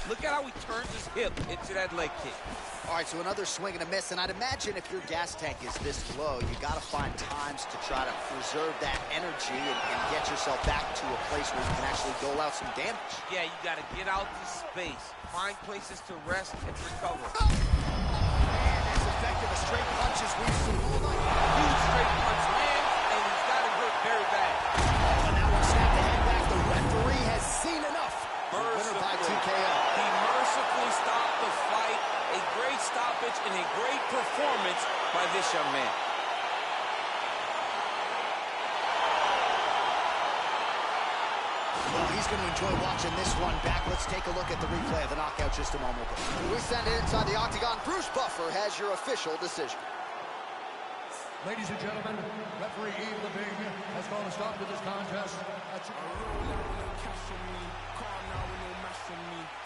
Look at how he turns his hip into that leg kick. All right, so another swing and a miss, and I'd imagine if your gas tank is this low, you got to find times to try to preserve that energy and get yourself back to a place where you can actually dole out some damage. Yeah, you got to get out to space, find places to rest and recover. And as effective a straight punch as we've seen all night. Huge straight punch lands, and he's got him hurt very bad. Oh, and that one snapped the head back. The referee has seen enough. Winner by TKO. He mercifully stopped the fight. A great stoppage and a great performance by this young man. Well, he's going to enjoy watching this one back. Let's take a look at the replay of the knockout just a moment ago. We send it inside the octagon. Bruce Buffer has your official decision. Ladies and gentlemen, referee Yves Levine has called a stop to this contest.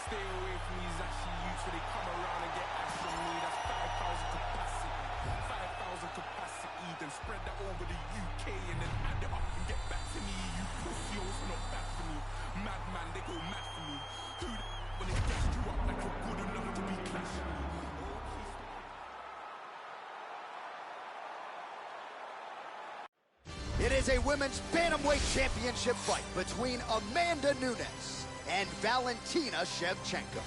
Stay away from these ashy youths where they come around and get ash on me. That's 5,000 capacity. 5,000 capacity. Then spread that over the UK and then add it up and get back to me. You pussy also not bad for me. Madman, they go mad for me. Who the when they dashed you up like you're good enough to be clashing me? It is a women's bantamweight championship fight between Amanda Nunes and Valentina Shevchenko.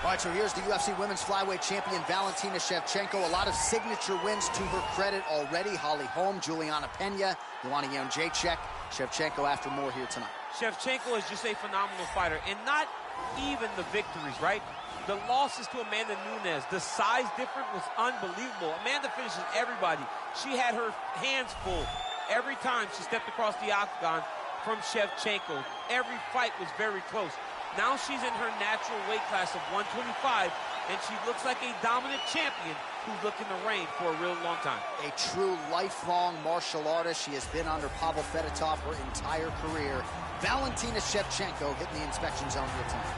All right, so here's the UFC Women's Flyweight Champion, Valentina Shevchenko. A lot of signature wins to her credit already. Holly Holm, Juliana Pena, Joanna Jędrzejczyk. Shevchenko after more here tonight. Shevchenko is just a phenomenal fighter, and not even the victories, right? The losses to Amanda Nunes, the size difference was unbelievable. Amanda finishes everybody. She had her hands full every time she stepped across the octagon from Shevchenko. Every fight was very close. Now she's in her natural weight class of 125, and she looks like a dominant champion who's looking to reign for a real long time. A true lifelong martial artist. She has been under Pavel Fedotov her entire career. Valentina Shevchenko hitting the inspection zone here tonight.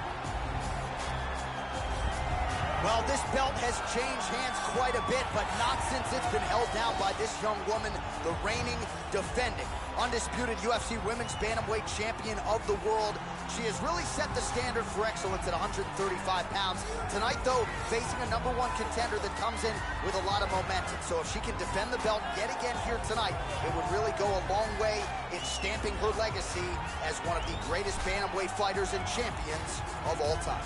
Well, this belt has changed hands quite a bit, but not since it's been held down by this young woman, the reigning, defending, undisputed UFC Women's Bantamweight Champion of the world. She has really set the standard for excellence at 135 pounds. Tonight, though, facing a #1 contender that comes in with a lot of momentum. So if she can defend the belt yet again here tonight, it would really go a long way in stamping her legacy as one of the greatest bantamweight fighters and champions of all time.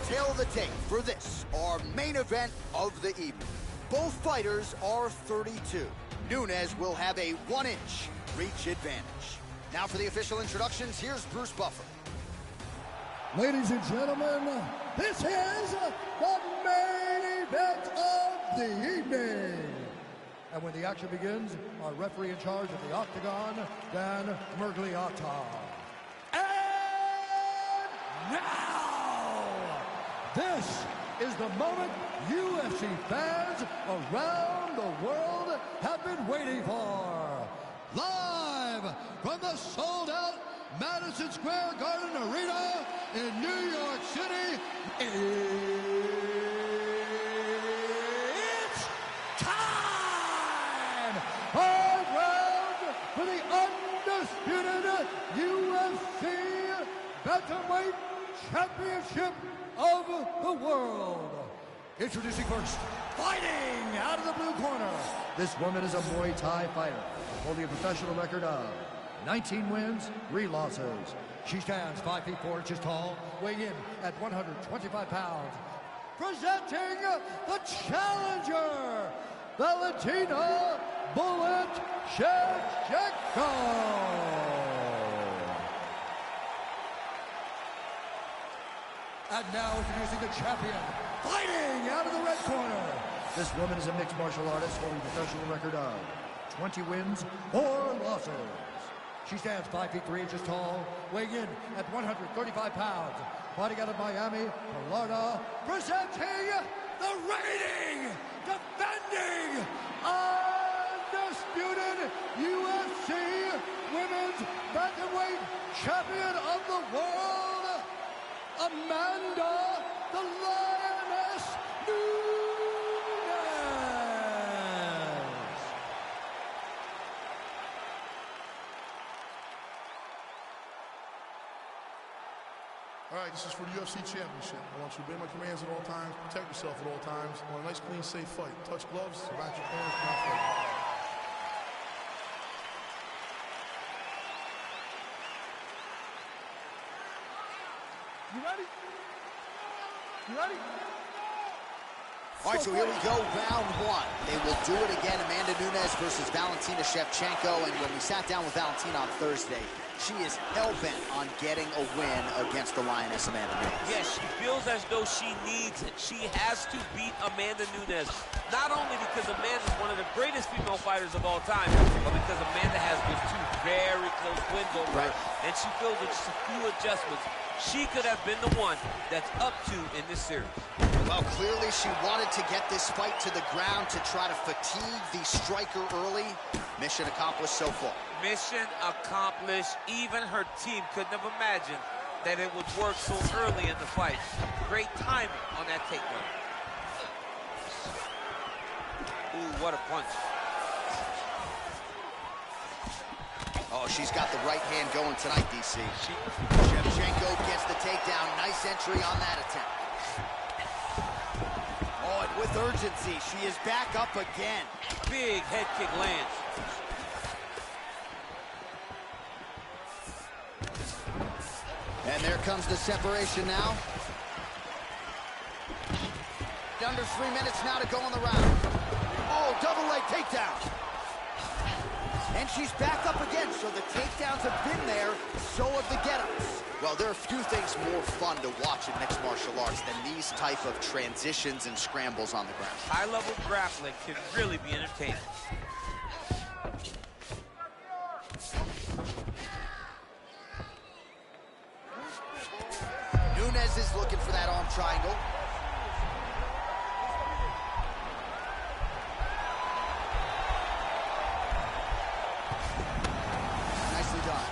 Tail of the tape for this, our main event of the evening. Both fighters are 32. Nunes will have a 1-inch reach advantage. Now for the official introductions, here's Bruce Buffer. Ladies and gentlemen, this is the main event of the evening. And when the action begins, our referee in charge of the octagon, Dan Mergliata. And now, this is the moment UFC fans around the world have been waiting for. Live from the sold-out Madison Square Garden Arena in New York City, it's time! Hard round for the undisputed UFC Bantamweight Championship of the world. Introducing first, fighting out of the blue corner. This woman is a Muay Thai fighter, holding a professional record of 19 wins, 3 losses. She stands 5 feet 4 inches tall, weighing in at 125 pounds. Presenting the challenger, Valentina "Bullet" Shevchenko. And now introducing the champion, fighting out of the red corner. This woman is a mixed martial artist holding a professional record of 20 wins, 4 losses. She stands 5 feet 3 inches tall, weighing in at 135 pounds. Fighting out of Miami, Florida, presenting the reigning, defending, undisputed UFC Women's Bantamweight Champion of the world, Amanda the Lioness Nunes. All right, this is for the UFC Championship. I want you to obey my commands at all times, protect yourself at all times. I want a nice, clean, safe fight. Touch gloves, back your corners, not fight. You ready? You ready? All right, so here we go, round 1. They will do it again, Amanda Nunes versus Valentina Shevchenko. And when we sat down with Valentina on Thursday, she is hell-bent on getting a win against the Lioness Amanda Nunes. Yes, she feels as though she needs it. She has to beat Amanda Nunes. Not only because Amanda is one of the greatest female fighters of all time, but because Amanda has those 2 very close wins over her. And she feels with just a few adjustments, she could have been the one that's up to in this series. Well, clearly she wanted to get this fight to the ground to try to fatigue the striker early. Mission accomplished so far. Mission accomplished. Even her team couldn't have imagined that it would work so early in the fight. Great timing on that takedown. Ooh, what a punch. Oh, she's got the right hand going tonight, DC. Shevchenko gets the takedown. Nice entry on that attempt. with urgency. She is back up again. Big head kick lands. And there comes the separation now. Under 3 minutes now to go in the round. Oh, double leg takedown. And she's back up again, so the takedowns have been there, so have the get-ups. Well, there are few things more fun to watch in mixed martial arts than these type of transitions and scrambles on the ground. High-level grappling can really be entertaining. Nunes is looking for that arm triangle. Nicely done.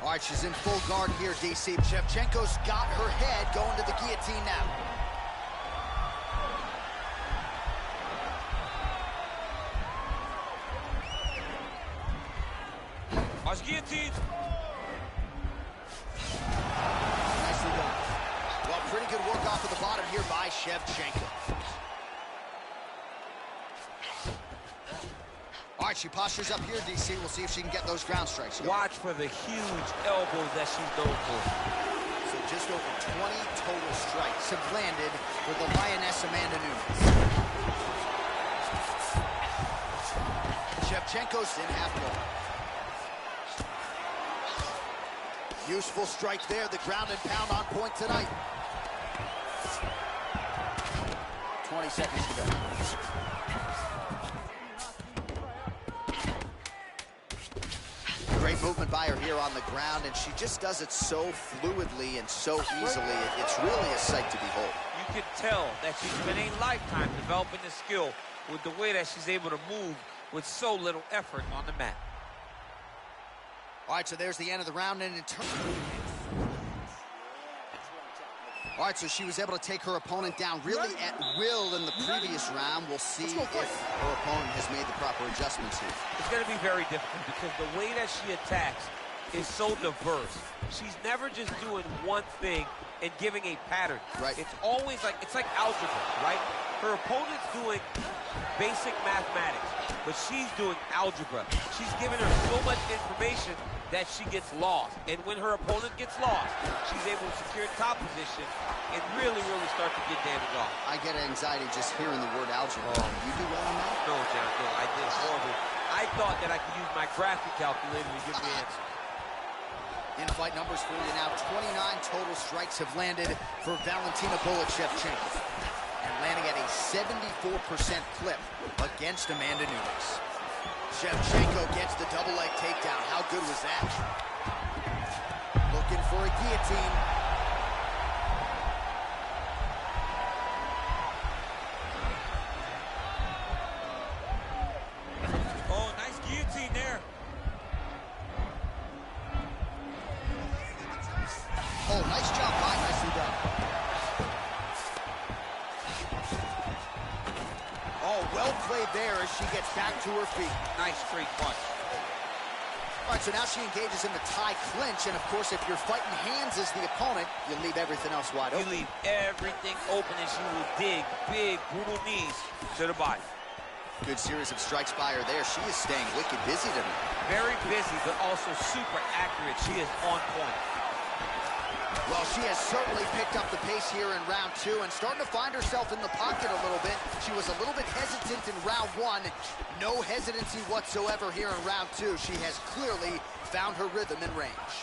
All right, she's in full guard here, DC. Shevchenko's got her head going to the guillotine now. Guillotine. Nicely done. Well, pretty good work off of the bottom here by Shevchenko. All right, she postures up here, DC. We'll see if she can get those ground strikes. Watch for the huge elbows that she's known for. So just over 20 total strikes have landed for the Lioness Amanda Nunes. Shevchenko's in half guard. Useful strike there, the ground and pound on point tonight. 20 seconds to go. Great movement by her here on the ground, and she just does it so fluidly and so easily. It's really a sight to behold. You can tell that she's been a lifetime developing the skill with the way that she's able to move with so little effort on the mat. All right, so there's the end of the round, and in turn. All right, so she was able to take her opponent down really at will in the previous round. We'll see if her opponent has made the proper adjustments here. It's going to be very difficult because the way that she attacks is so diverse. She's never just doing one thing and giving a pattern. Right. It's always like, it's like algebra, right? Her opponent's doing basic mathematics, but she's doing algebra. She's giving her so much information that she gets lost. And when her opponent gets lost, she's able to secure top position and really start to get damage off. I get anxiety just hearing the word algebra. You do well on that? No, John, no, I did horrible. I thought that I could use my graphic calculator to give me the answer. In-fight numbers for you now. 29 total strikes have landed for Valentina Shevchenko. And landing at a 74% clip against Amanda Nunes. Shevchenko gets the double leg takedown. How good was that? Looking for a guillotine. Oh, nice guillotine there. Oh, nice job by, nicely done. Oh, well played there as she gets back to her feet. Nice straight punch. All right, so now she engages in the tie clinch, and of course, if you're fighting hands as the opponent, you leave everything else wide open. You leave everything open, and she will dig big, brutal knees to the body. Good series of strikes by her there. She is staying wicked busy tonight. Very busy, but also super accurate. She is on point. Well, she has certainly picked up the pace here in round two and starting to find herself in the pocket a little bit. She was a little bit hesitant in round one. No hesitancy whatsoever here in round two. She has clearly found her rhythm and range.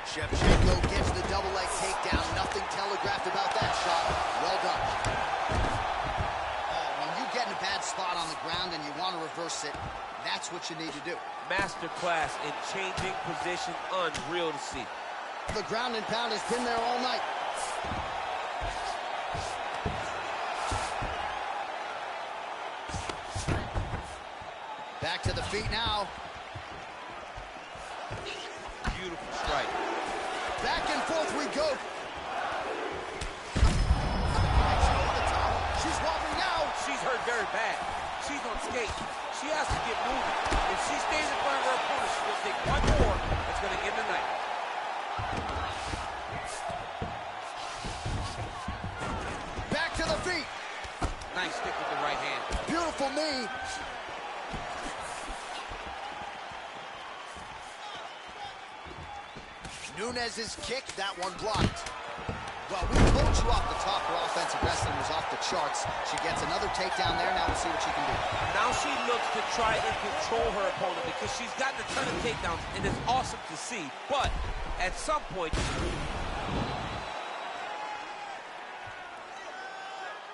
Shevchenko gets the double leg takedown. Nothing telegraphed about that shot. Well done. Oh, when you get in a bad spot on the ground and you want to reverse it, that's what you need to do. Masterclass in changing position, unreal to see. The ground and pound has been there all night. Back to the feet now. Beautiful strike. Back and forth we go. She's wobbling now. She's hurt very bad. She's on skates. She has to get moving. If she stays in front of her opponent, she's going to take one more. That's going to end the night. the feet. Nice stick with the right hand. Beautiful knee. Nunes's kick, that one blocked. Well, we told you off the top her offensive wrestling was off the charts. She gets another takedown there. Now we'll see what she can do. Now she looks to try and control her opponent because she's gotten a ton of takedowns, and it's awesome to see. But at some point...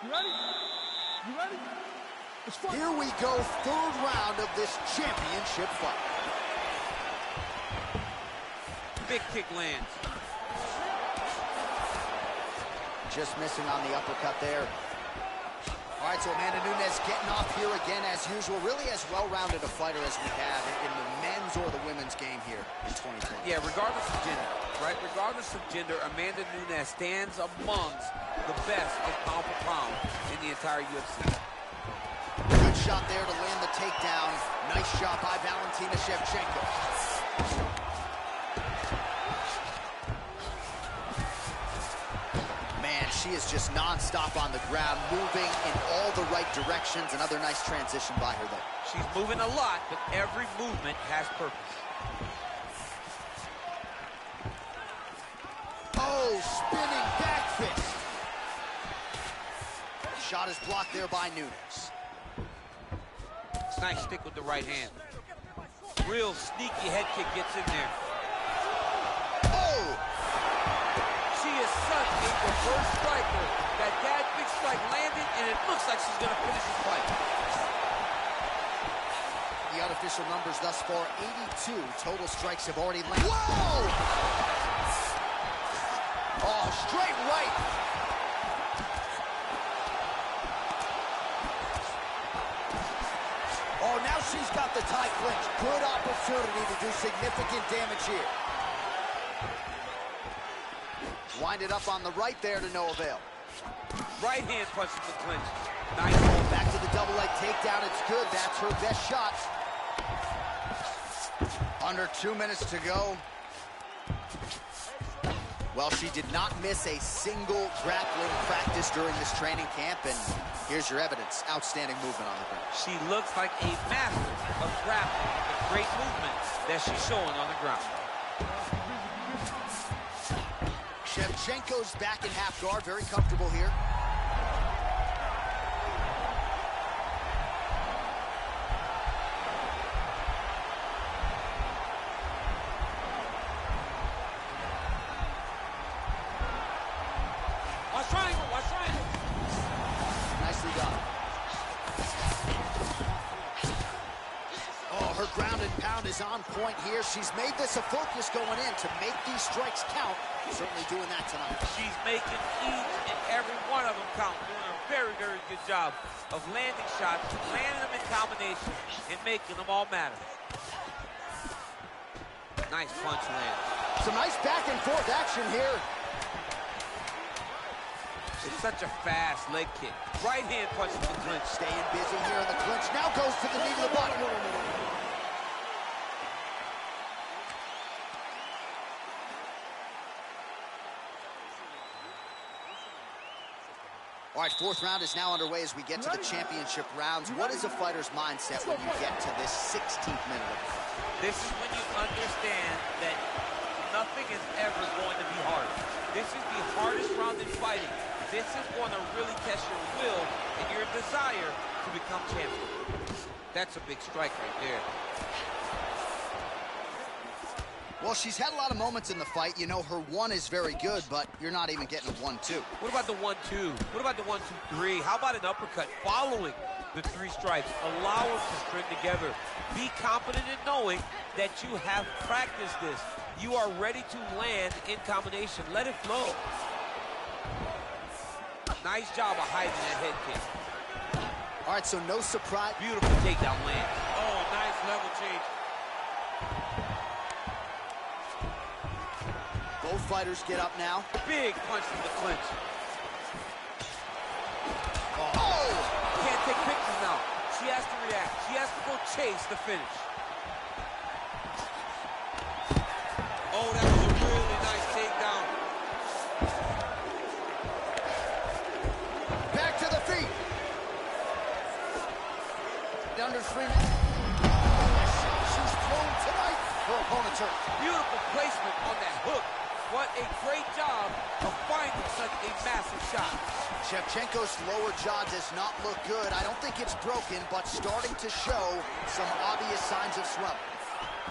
You ready? You ready? It's fun. Here we go, third round of this championship fight. Big kick lands. Just missing on the uppercut there. All right, so Amanda Nunes getting off here again as usual. Really as well-rounded a fighter as we have in the men's or the women's game here in 2020. Yeah, regardless of gender, right? Regardless of gender, Amanda Nunes stands amongst the best of pound for pound in the entire UFC. Good shot there to land the takedown. Nice shot by Valentina Shevchenko. She is just non-stop on the ground, moving in all the right directions. Another nice transition by her there. She's moving a lot, but every movement has purpose. Oh, spinning back fist. Shot is blocked there by Nunes. Nice stick with the right hand. Real sneaky head kick gets in there. Oh! She is such a reverse striker that big strike landed, and it looks like she's going to finish this fight. The unofficial numbers thus far, 82 total strikes have already landed. Whoa! Oh, straight right. Oh, now she's got the tie clinch. Good opportunity to do significant damage here. Winded up on the right there to no avail. Right hand punches the clinch. Nice. Back to the double leg takedown. It's good. That's her best shot. Under 2 minutes to go. Well, she did not miss a single grappling practice during this training camp, and here's your evidence. Outstanding movement on the ground. She looks like a master of grappling. The great movement that she's showing on the ground. Shevchenko's back in half guard, very comfortable here. Watch triangle, watch triangle. Nicely done. Oh, her ground and pound is on point here. She's made this a focus going in to make these strikes count. Certainly doing that tonight. She's making each and every one of them count. Doing a very, very good job of landing shots, landing them in combination, and making them all matter. Nice punch land. Some nice back and forth action here. It's such a fast leg kick. Right hand punches the clinch. Staying busy here in the clinch. Now goes to the knee to the body. All right, fourth round is now underway as we get to the championship rounds. What is a fighter's mindset when you get to this 16th minute of the fight? This is when you understand that nothing is ever going to be hard. This is the hardest round in fighting. This is going to really test your will and your desire to become champion. That's a big strike right there. Well, she's had a lot of moments in the fight. You know, her one is very good, but you're not even getting a 1-2. What about the 1-2? What about the 1-2-3? How about an uppercut following the 3 strikes? Allow them to string together. Be confident in knowing that you have practiced this. You are ready to land in combination. Let it flow. Nice job of hiding that head kick. All right, so no surprise. Beautiful takedown land. Oh, nice level change. Both fighters get up now. Big punch from the clinch. Oh! Can't take pictures now. She has to react. She has to go chase the finish. Oh, that was a really nice takedown. Back 3 minutes. She's thrown tonight. Her opponent's hurt. Beautiful placement on that hook. What a great job of finding such a massive shot. Shevchenko's lower jaw does not look good. I don't think it's broken, but starting to show some obvious signs of swelling.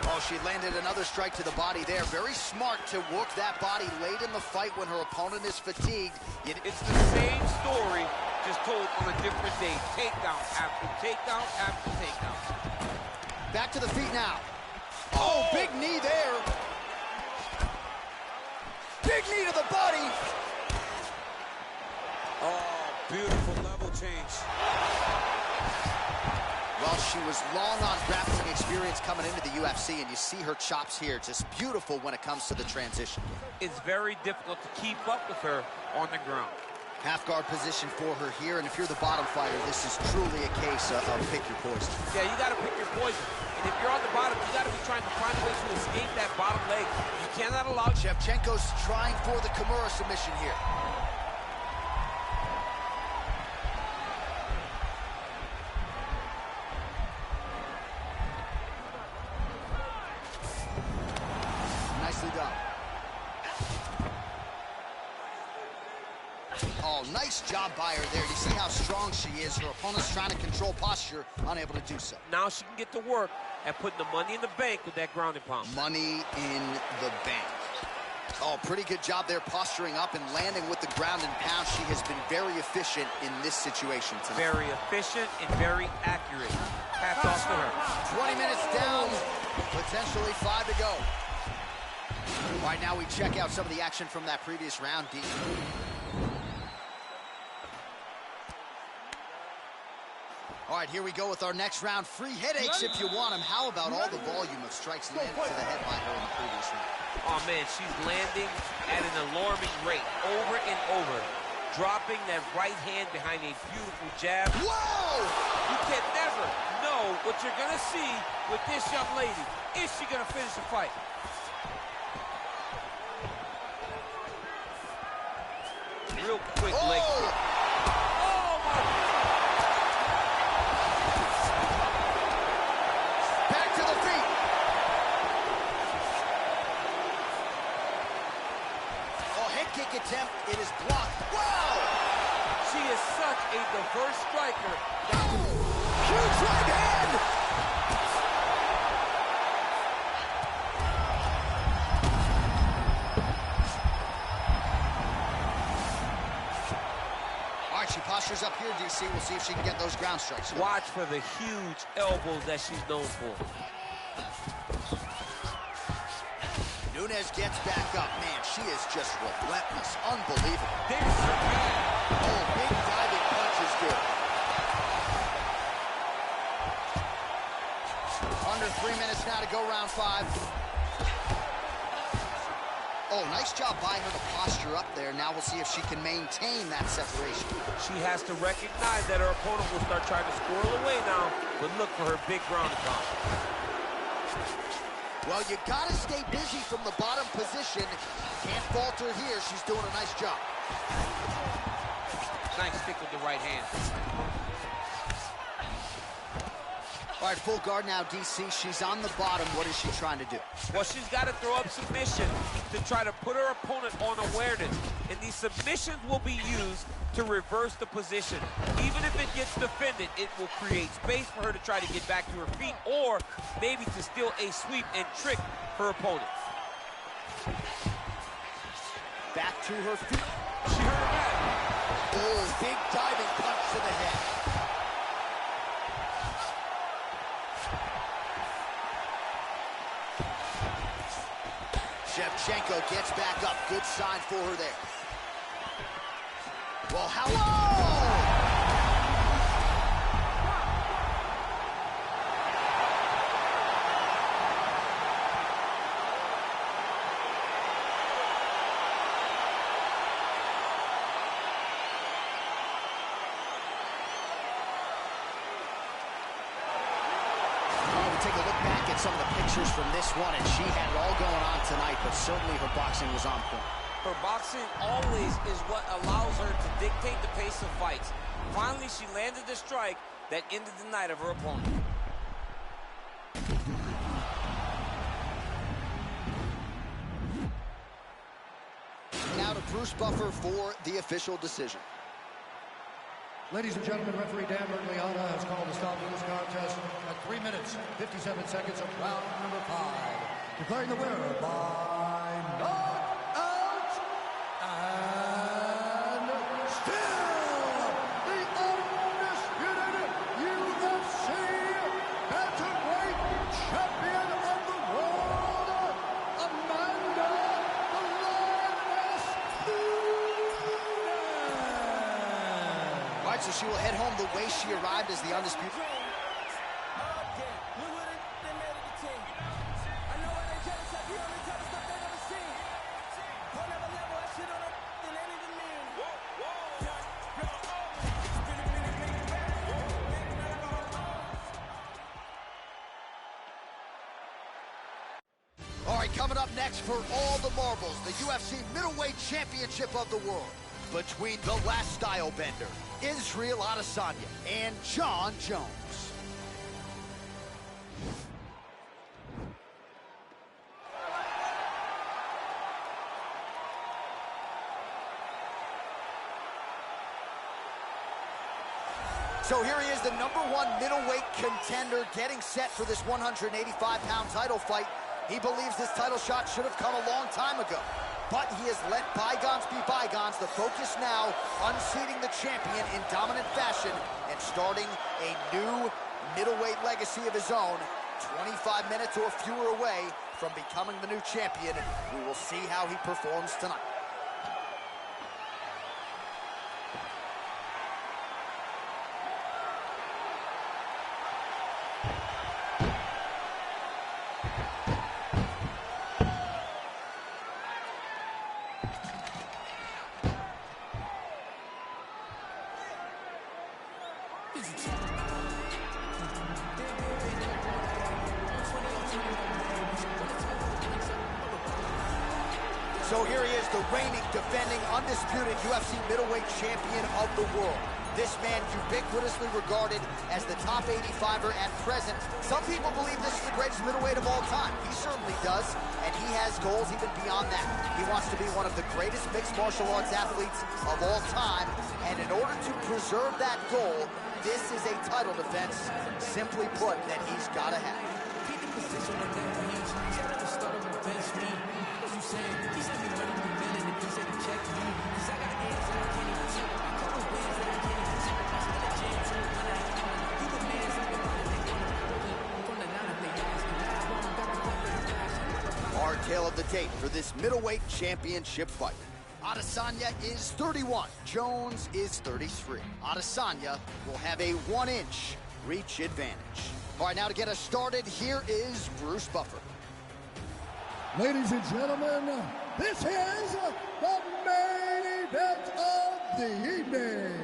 Oh, she landed another strike to the body there. Very smart to work that body late in the fight when her opponent is fatigued. It's the same story, just told on a different day. Takedown after takedown after takedown. Back to the feet now. Oh, big knee there. Big knee to the body. Oh, beautiful level change. Well, she was long on grappling experience coming into the UFC, and you see her chops here. Just beautiful when it comes to the transition. It's very difficult to keep up with her on the ground. Half guard position for her here, and if you're the bottom fighter, this is truly a case of pick your poison. Yeah, you got to pick your poison. And if you're on the bottom, you got to be trying to find a way to escape that bottom leg. You cannot allow... Shevchenko's trying for the Kimura submission here. Nicely done. Oh, nice job by her there. You see how strong she is. Her opponent's trying to control posture, unable to do so. Now she can get to work at putting the money in the bank with that ground and pound. Money in the bank. Oh, pretty good job there posturing up and landing with the ground and pound. She has been very efficient in this situation tonight. Very efficient and very accurate. Hats off to her. 20 minutes down, potentially 5 to go. All right, now we check out some of the action from that previous round, D. All right, here we go with our next round. Free headaches if you want them. How about all the volume of strikes landed to the head by her in the previous round? Oh, man, she's landing at an alarming rate over and over, dropping that right hand behind a beautiful jab. Whoa! You can never know what you're going to see with this young lady. Is she going to finish the fight? Real quick leg kick. Oh, my God. Attempt, it is blocked. Wow! She is such a diverse striker. Huge right hand! All right, she postures up here, DC. We'll see if she can get those ground strikes. Watch for the huge elbows that she's known for. Nunes gets back up. Man, she is just relentless. Unbelievable. There's her man. Oh, big diving punch is good. Under 3 minutes now to go round 5. Oh, nice job by her to posture up there. Now we'll see if she can maintain that separation. She has to recognize that her opponent will start trying to squirrel away now, but look for her big ground and pound. Well, you gotta stay busy from the bottom position. Can't falter here. She's doing a nice job. Nice stick with the right hand. All right, full guard now, DC. She's on the bottom. What is she trying to do? Well, she's got to throw up submission to try to put her opponent on awareness. And these submissions will be used to reverse the position. Even if it gets defended, it will create space for her to try to get back to her feet or maybe to steal a sweep and trick her opponent. Back to her feet. She hurt her back. Oh, big diving punch to the head. Shevchenko gets back up. Good sign for her there. Well, hello! Take a look back at some of the pictures from this one, and she had it all going on tonight, but certainly her boxing was on point. Her boxing always is what allows her to dictate the pace of fights. Finally, she landed the strike that ended the night of her opponent. Bruce Buffer for the official decision. Ladies and gentlemen, referee Dan Bergliana has called a stop to this contest at 3 minutes, 57 seconds of round number 5. Declaring the winner by knockout and still the undisputed UFC bantamweight champion of the world, Amanda the Lioness Nunes. All right, so she will head home the way she arrived as the undisputed. All right, coming up next for all the marbles, the UFC middleweight championship of the world between the last style bender, Israel Adesanya, and Jon Jones. So here he is, the #1 middleweight contender, getting set for this 185-pound title fight. He believes this title shot should have come a long time ago, but he has let bygones be bygones. The focus now, unseating the champion in dominant fashion and starting a new middleweight legacy of his own. 25 minutes or fewer away from becoming the new champion. We will see how he performs tonight. So here he is, the reigning, defending, undisputed UFC middleweight champion of the world. This man ubiquitously regarded as the top 85er at present. Some people believe this is the greatest middleweight of all time. He certainly does, and he has goals even beyond that. He wants to be one of the greatest mixed martial arts athletes of all time, and in order to preserve that goal, this is a title defense, simply put, that he's got to have. Our tale of the tape for this middleweight championship fight. Adesanya is 31, Jones is 33. Adesanya will have a 1-inch reach advantage. All right, now to get us started, here is Bruce Buffer. Ladies and gentlemen, this is the main event of the evening.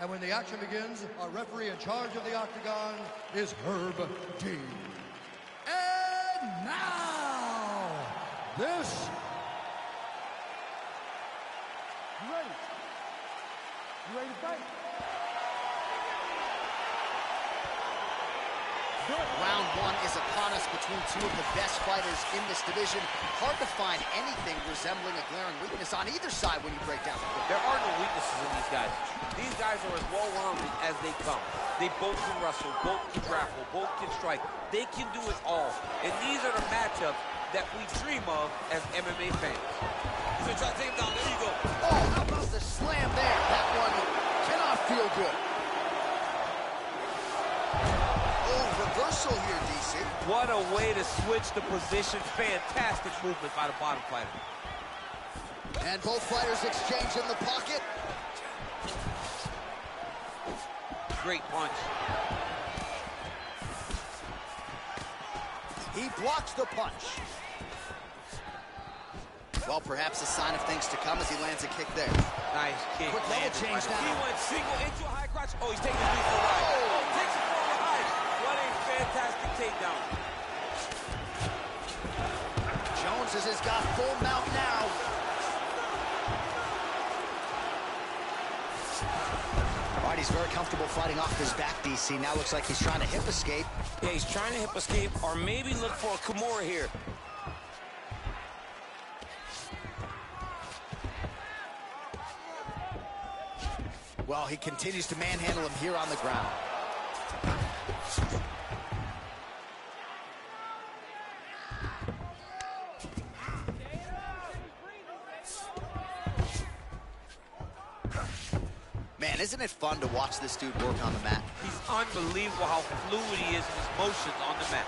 And when the action begins, our referee in charge of the octagon is Herb Dean. And now, this... You ready? You ready to fight? Round one is upon us between two of the best fighters in this division. Hard to find anything resembling a glaring weakness on either side when you break down the field. There are no weaknesses in these guys. These guys are as well-rounded as they come. They both can wrestle, both can grapple, both can strike. They can do it all. And these are the matchups that we dream of as MMA fans. So try to take him down. There you go. Oh, how about the slam there? That one cannot feel good. Reversal here, DC. What a way to switch the position. Fantastic movement by the bottom fighter. And both fighters exchange in the pocket. Great punch. He blocks the punch. Well, perhaps a sign of things to come as he lands a kick there. Nice kick. Quick level change now. He went single into a high crotch. Oh, he's taking his knee for a ride. Oh, takes it for a ride. What a fantastic takedown. Jones has got full mount now. All right, he's very comfortable fighting off his back, DC. Now looks like he's trying to hip escape. Yeah, he's trying to hip escape or maybe look for a Kimura here. Well, he continues to manhandle him here on the ground. Man, isn't it fun to watch this dude work on the mat? He's unbelievable how fluid he is in his motions on the mat.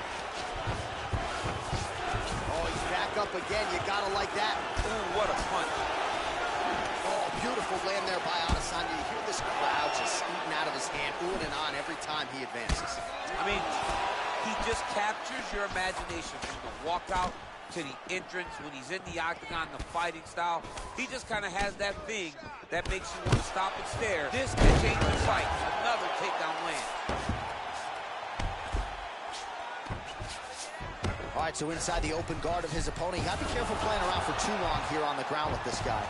Oh, he's back up again. You gotta like that. Ooh, what a punch. Oh, beautiful land there by Adesanya. You hear this crowd just eating out of his hand, oohing and on every time he advances. I mean, he just captures your imagination from the walkout to the entrance, when he's in the octagon, the fighting style. He just kind of has that thing that makes you want to stop and stare. This can change the fight. Another takedown land. All right, so inside the open guard of his opponent, you got to be careful playing around for too long here on the ground with this guy.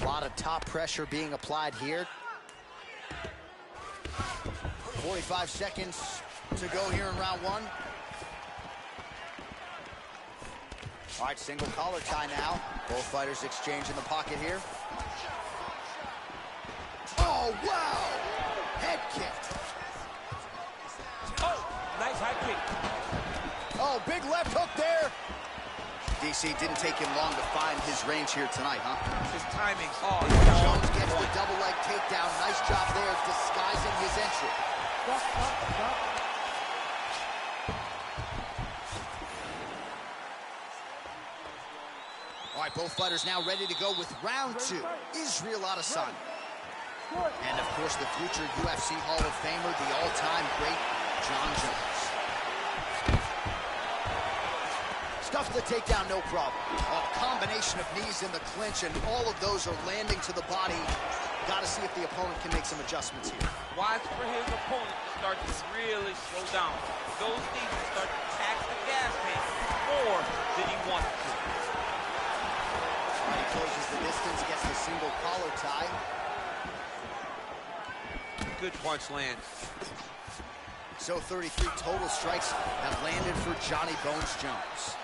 A lot of top pressure being applied here. 45 seconds to go here in round one. All right, single collar tie now. Both fighters exchange in the pocket here. Oh, wow! Head kick. Oh, nice high kick. Oh, big left hook there. DC didn't take him long to find his range here tonight, huh? His timing. Oh, Jones gets the double leg takedown. Nice job there disguising his entry. All right, both fighters now ready to go with round two. Israel Adesanya. And, of course, the future UFC Hall of Famer, the all-time great John Jones. Stuffs the takedown, no problem. A combination of knees in the clinch, and all of those are landing to the body. Got to see if the opponent can make some adjustments here. Watch for his opponent to start to really slow down. Those knees will start to tax the gas tank more than he wants to. All right, he closes the distance, gets the single collar tie. Good punch lands. So 33 total strikes have landed for Johnny Bones Jones.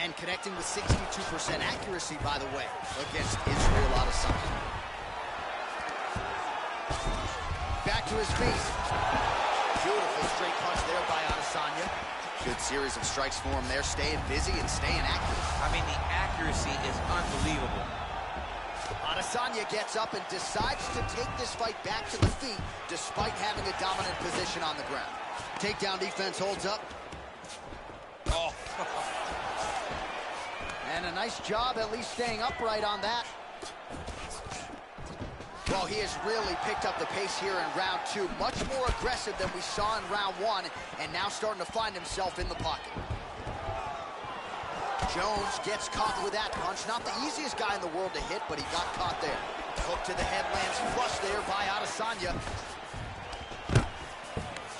And connecting with 62% accuracy, by the way, against Israel Adesanya. Back to his feet. Beautiful straight punch there by Adesanya. Good series of strikes for him there, staying busy and staying accurate. I mean, the accuracy is unbelievable. Adesanya gets up and decides to take this fight back to the feet despite having a dominant position on the ground. Takedown defense holds up. Oh. And a nice job at least staying upright on that. Well, he has really picked up the pace here in round two. Much more aggressive than we saw in round one, and now starting to find himself in the pocket. Jones gets caught with that punch. Not the easiest guy in the world to hit, but he got caught there. Hook to the head lands flush there by Adesanya.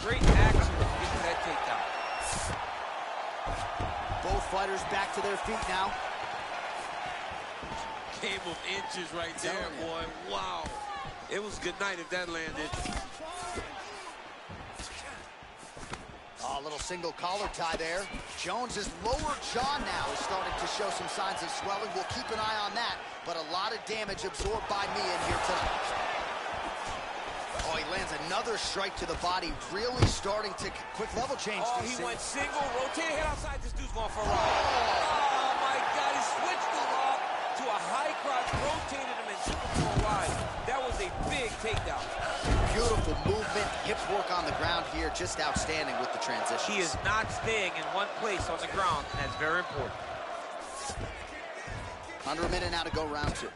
Great action to get to that takedown. Both fighters back to their feet now. Game of inches right there, boy. Wow. It was good night if that landed. Oh, a little single collar tie there. Jones's lower jaw now is starting to show some signs of swelling. We'll keep an eye on that, but a lot of damage absorbed by me in here tonight. Oh, he lands another strike to the body, really starting to quick level change. Oh, he went single, rotated head outside. This dude's going for a ride. Oh, my God, he switched him off to a high cross, rotated him and took him for a ride. That was a big takedown. Beautiful movement, hip work on the ground here, just outstanding with the transition. He is not staying in one place on the ground, and that's very important. Under a minute now to go round two.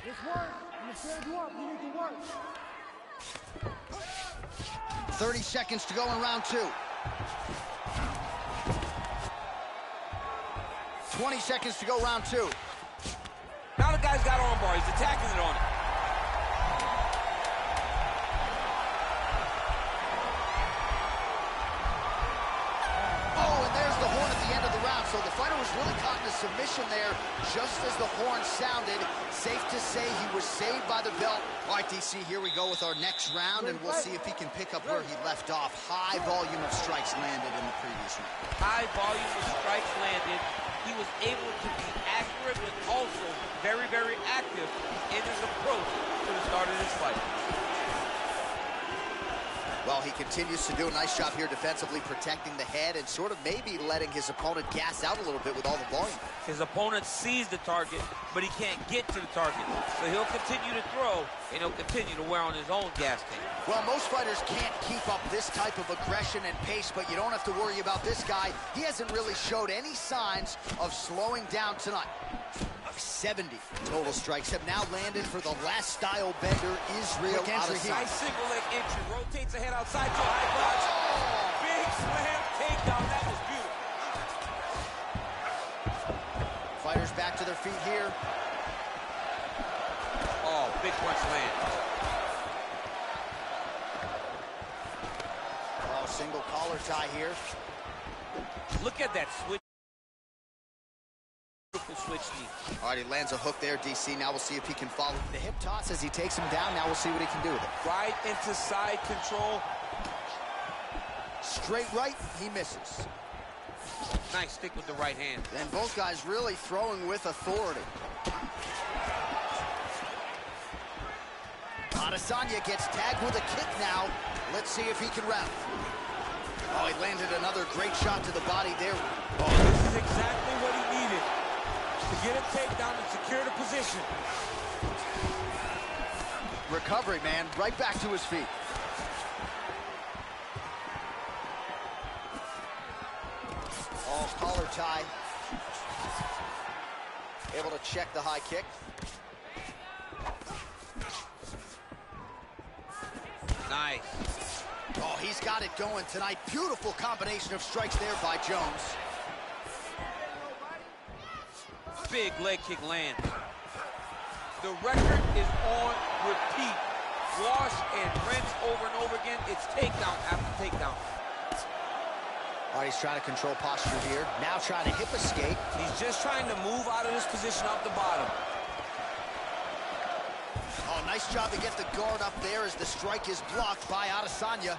It's work. I'm gonna stand you up. You need to work. 30 seconds to go in round two. 20 seconds to go round two. Now the guy's got arm bar. He's attacking it on him. Oh, and there's the horn at the end of the round. So the fighter was really caught in a submission there just as the horn sounded. Safe to say he was saved by the belt. All right, DC, here we go with our next round, and we'll see if he can pick up where he left off. High volume of strikes landed in the previous round. High volume of strikes landed. He was able to be accurate, but also very, very active in his approach to the start of this fight. Well, he continues to do a nice job here defensively, protecting the head and sort of maybe letting his opponent gas out a little bit with all the volume. His opponent sees the target, but he can't get to the target. So he'll continue to throw, and he'll continue to wear on his own gas tank. Well, most fighters can't keep up this type of aggression and pace, but you don't have to worry about this guy. He hasn't really showed any signs of slowing down tonight. 70 total strikes have now landed for the last style bender, Israel Adesanya. Nice single leg entry, rotates ahead outside to high cross. Oh! Big slam takedown, that was beautiful. Fighters back to their feet here. Oh, big punch land. Oh, single collar tie here. Look at that switch. Switch knee. All right, he lands a hook there, DC. Now we'll see if he can follow the hip toss as he takes him down. Now we'll see what he can do with it. Right into side control. Straight right, he misses. Nice stick with the right hand. And both guys really throwing with authority. Adesanya gets tagged with a kick now. Let's see if he can rally. Oh, he landed another great shot to the body there. Oh, this is exactly what he needed. To get a takedown and secure the position. Recovery, man, right back to his feet. Oh, collar tie. Able to check the high kick. Nice. Oh, he's got it going tonight. Beautiful combination of strikes there by Jones. Big leg kick lands. The record is on repeat. Wash and rinse over and over again. It's takedown after takedown. All right, he's trying to control posture here. Now trying to hip escape. He's just trying to move out of this position off the bottom. Oh, nice job to get the guard up there as the strike is blocked by Adesanya.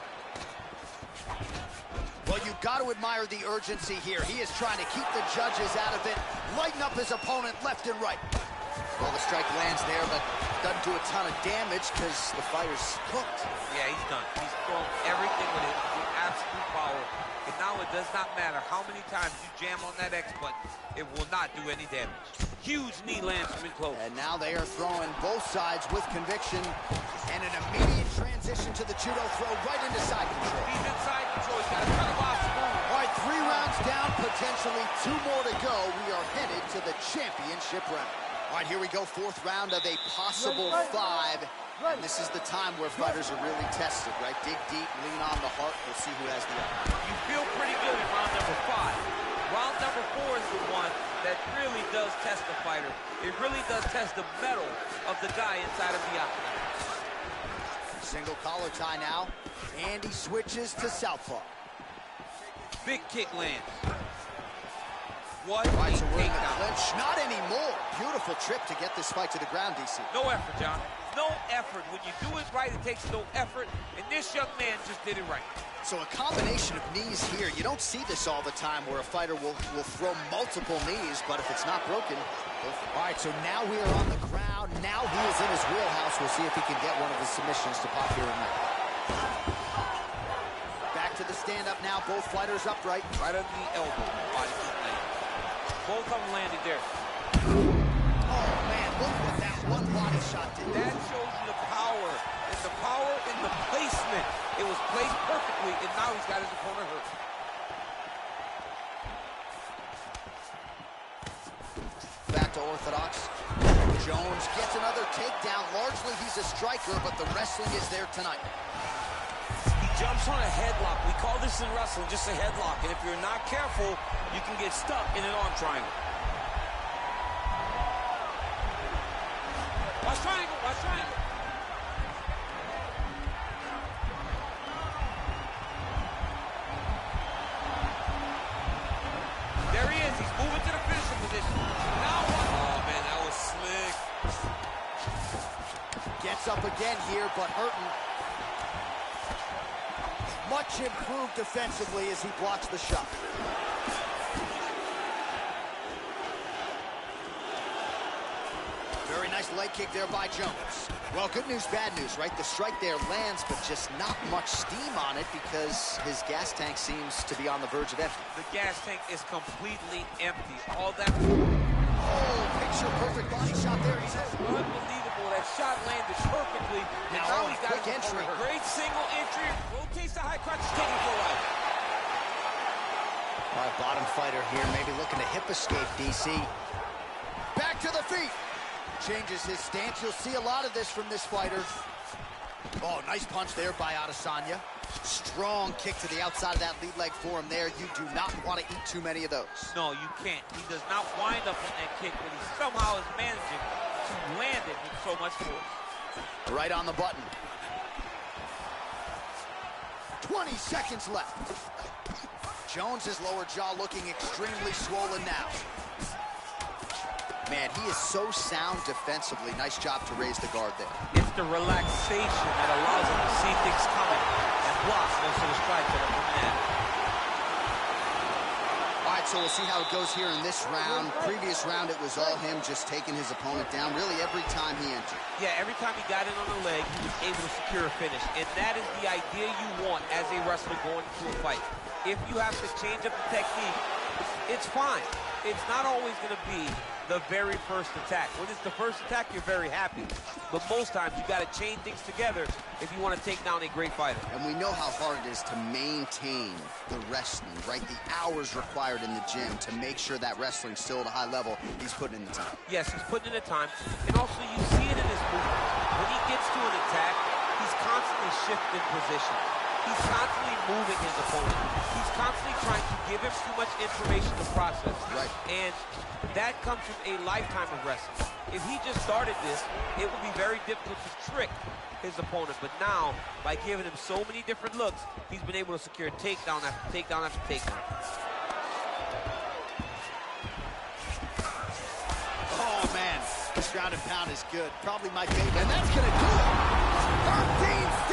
Well, you've got to admire the urgency here. He is trying to keep the judges out of it, lighten up his opponent left and right. Well, the strike lands there, but doesn't do a ton of damage because the fighter's cooked. Yeah, he's done. He's thrown everything with it with absolute power. And now it does not matter how many times you jam on that X button, it will not do any damage. Huge knee lands from in close. And now they are throwing both sides with conviction. And an immediate transition to the judo throw right into side control. He's in side control. He's got to cut him off smooth. All right, 3 rounds down, potentially 2 more to go. We are headed to the championship round. All right, here we go, 4th round of a possible 5. And this is the time where fighters are really tested, right? Dig deep, lean on the heart. We'll see who has the upper. You feel pretty good in round number 5. Round number 4 is the one that really does test the fighter. It really does test the mettle of the guy inside of the octagon. Single collar tie now, and he switches to southpaw. Big kick lands. What right, a so we're in the takedown. clinch. Not anymore. Beautiful trip to get this fight to the ground, DC. No effort, John. No effort. When you do it right, it takes no effort, and this young man just did it right. So a combination of knees here. You don't see this all the time where a fighter will throw multiple knees, but if it's not broken, go for it. All right, so now we are on the ground. Now he is in his wheelhouse. We'll see if he can get one of his submissions to pop here tonight. Back to the stand-up now. Both fighters upright. Right under the elbow. Body kick land. Both of them landed there. Oh, man, look what that one body shot did. That shows you the power. And the power in the placement. It was placed perfectly, and now he's got his opponent hurt. Back to orthodox. Jones gets another takedown. Largely, he's a striker, but the wrestling is there tonight. He jumps on a headlock. We call this in wrestling just a headlock. And if you're not careful, you can get stuck in an arm triangle. Watch triangle, watch triangle. There he is. He's moving to the finishing position. again here, but hurting. Much improved defensively as he blocks the shot. Very nice leg kick there by Jones. Well, good news, bad news, right? The strike there lands, but just not much steam on it because his gas tank seems to be on the verge of empty. The gas tank is completely empty. All that... Oh, picture-perfect body shot there. He says. Unbelievable. That shot landed perfectly. And now he got a great single entry. Rotates the high crotch, taking it for a while. All right, bottom fighter here, maybe looking to hip escape, DC. Back to the feet. Changes his stance. You'll see a lot of this from this fighter. Oh, nice punch there by Adesanya. Strong kick to the outside of that lead leg for him there. You do not want to eat too many of those. No, you can't. He does not wind up on that kick, but he somehow is managing to land it with so much force. Right on the button. 20 seconds left. Jones's lower jaw looking extremely swollen now. Man, he is so sound defensively. Nice job to raise the guard there. It's the relaxation that allows him to see things coming and block most of the strikes that are coming in. All right, so we'll see how it goes here in this round. Previous round, it was all him just taking his opponent down really every time he entered. Yeah, every time he got in on the leg, he was able to secure a finish. And that is the idea you want as a wrestler going into a fight. If you have to change up the technique, it's fine. It's not always going to be the very first attack. When it's the first attack, you're very happy. But most times, you got to chain things together if you want to take down a great fighter. And we know how hard it is to maintain the wrestling, right? The hours required in the gym to make sure that wrestling's still at a high level. He's putting in the time. Yes, he's putting in the time. And also, you see it in his movement. When he gets to an attack, he's constantly shifting position. He's constantly moving his opponent. He's constantly trying to give him too much information to process. Right. And that comes from a lifetime of wrestling. If he just started this, it would be very difficult to trick his opponent. But now, by giving him so many different looks, he's been able to secure takedown after takedown after takedown. Oh, man. This ground and pound is good. Probably my favorite. And that's going to do it. 13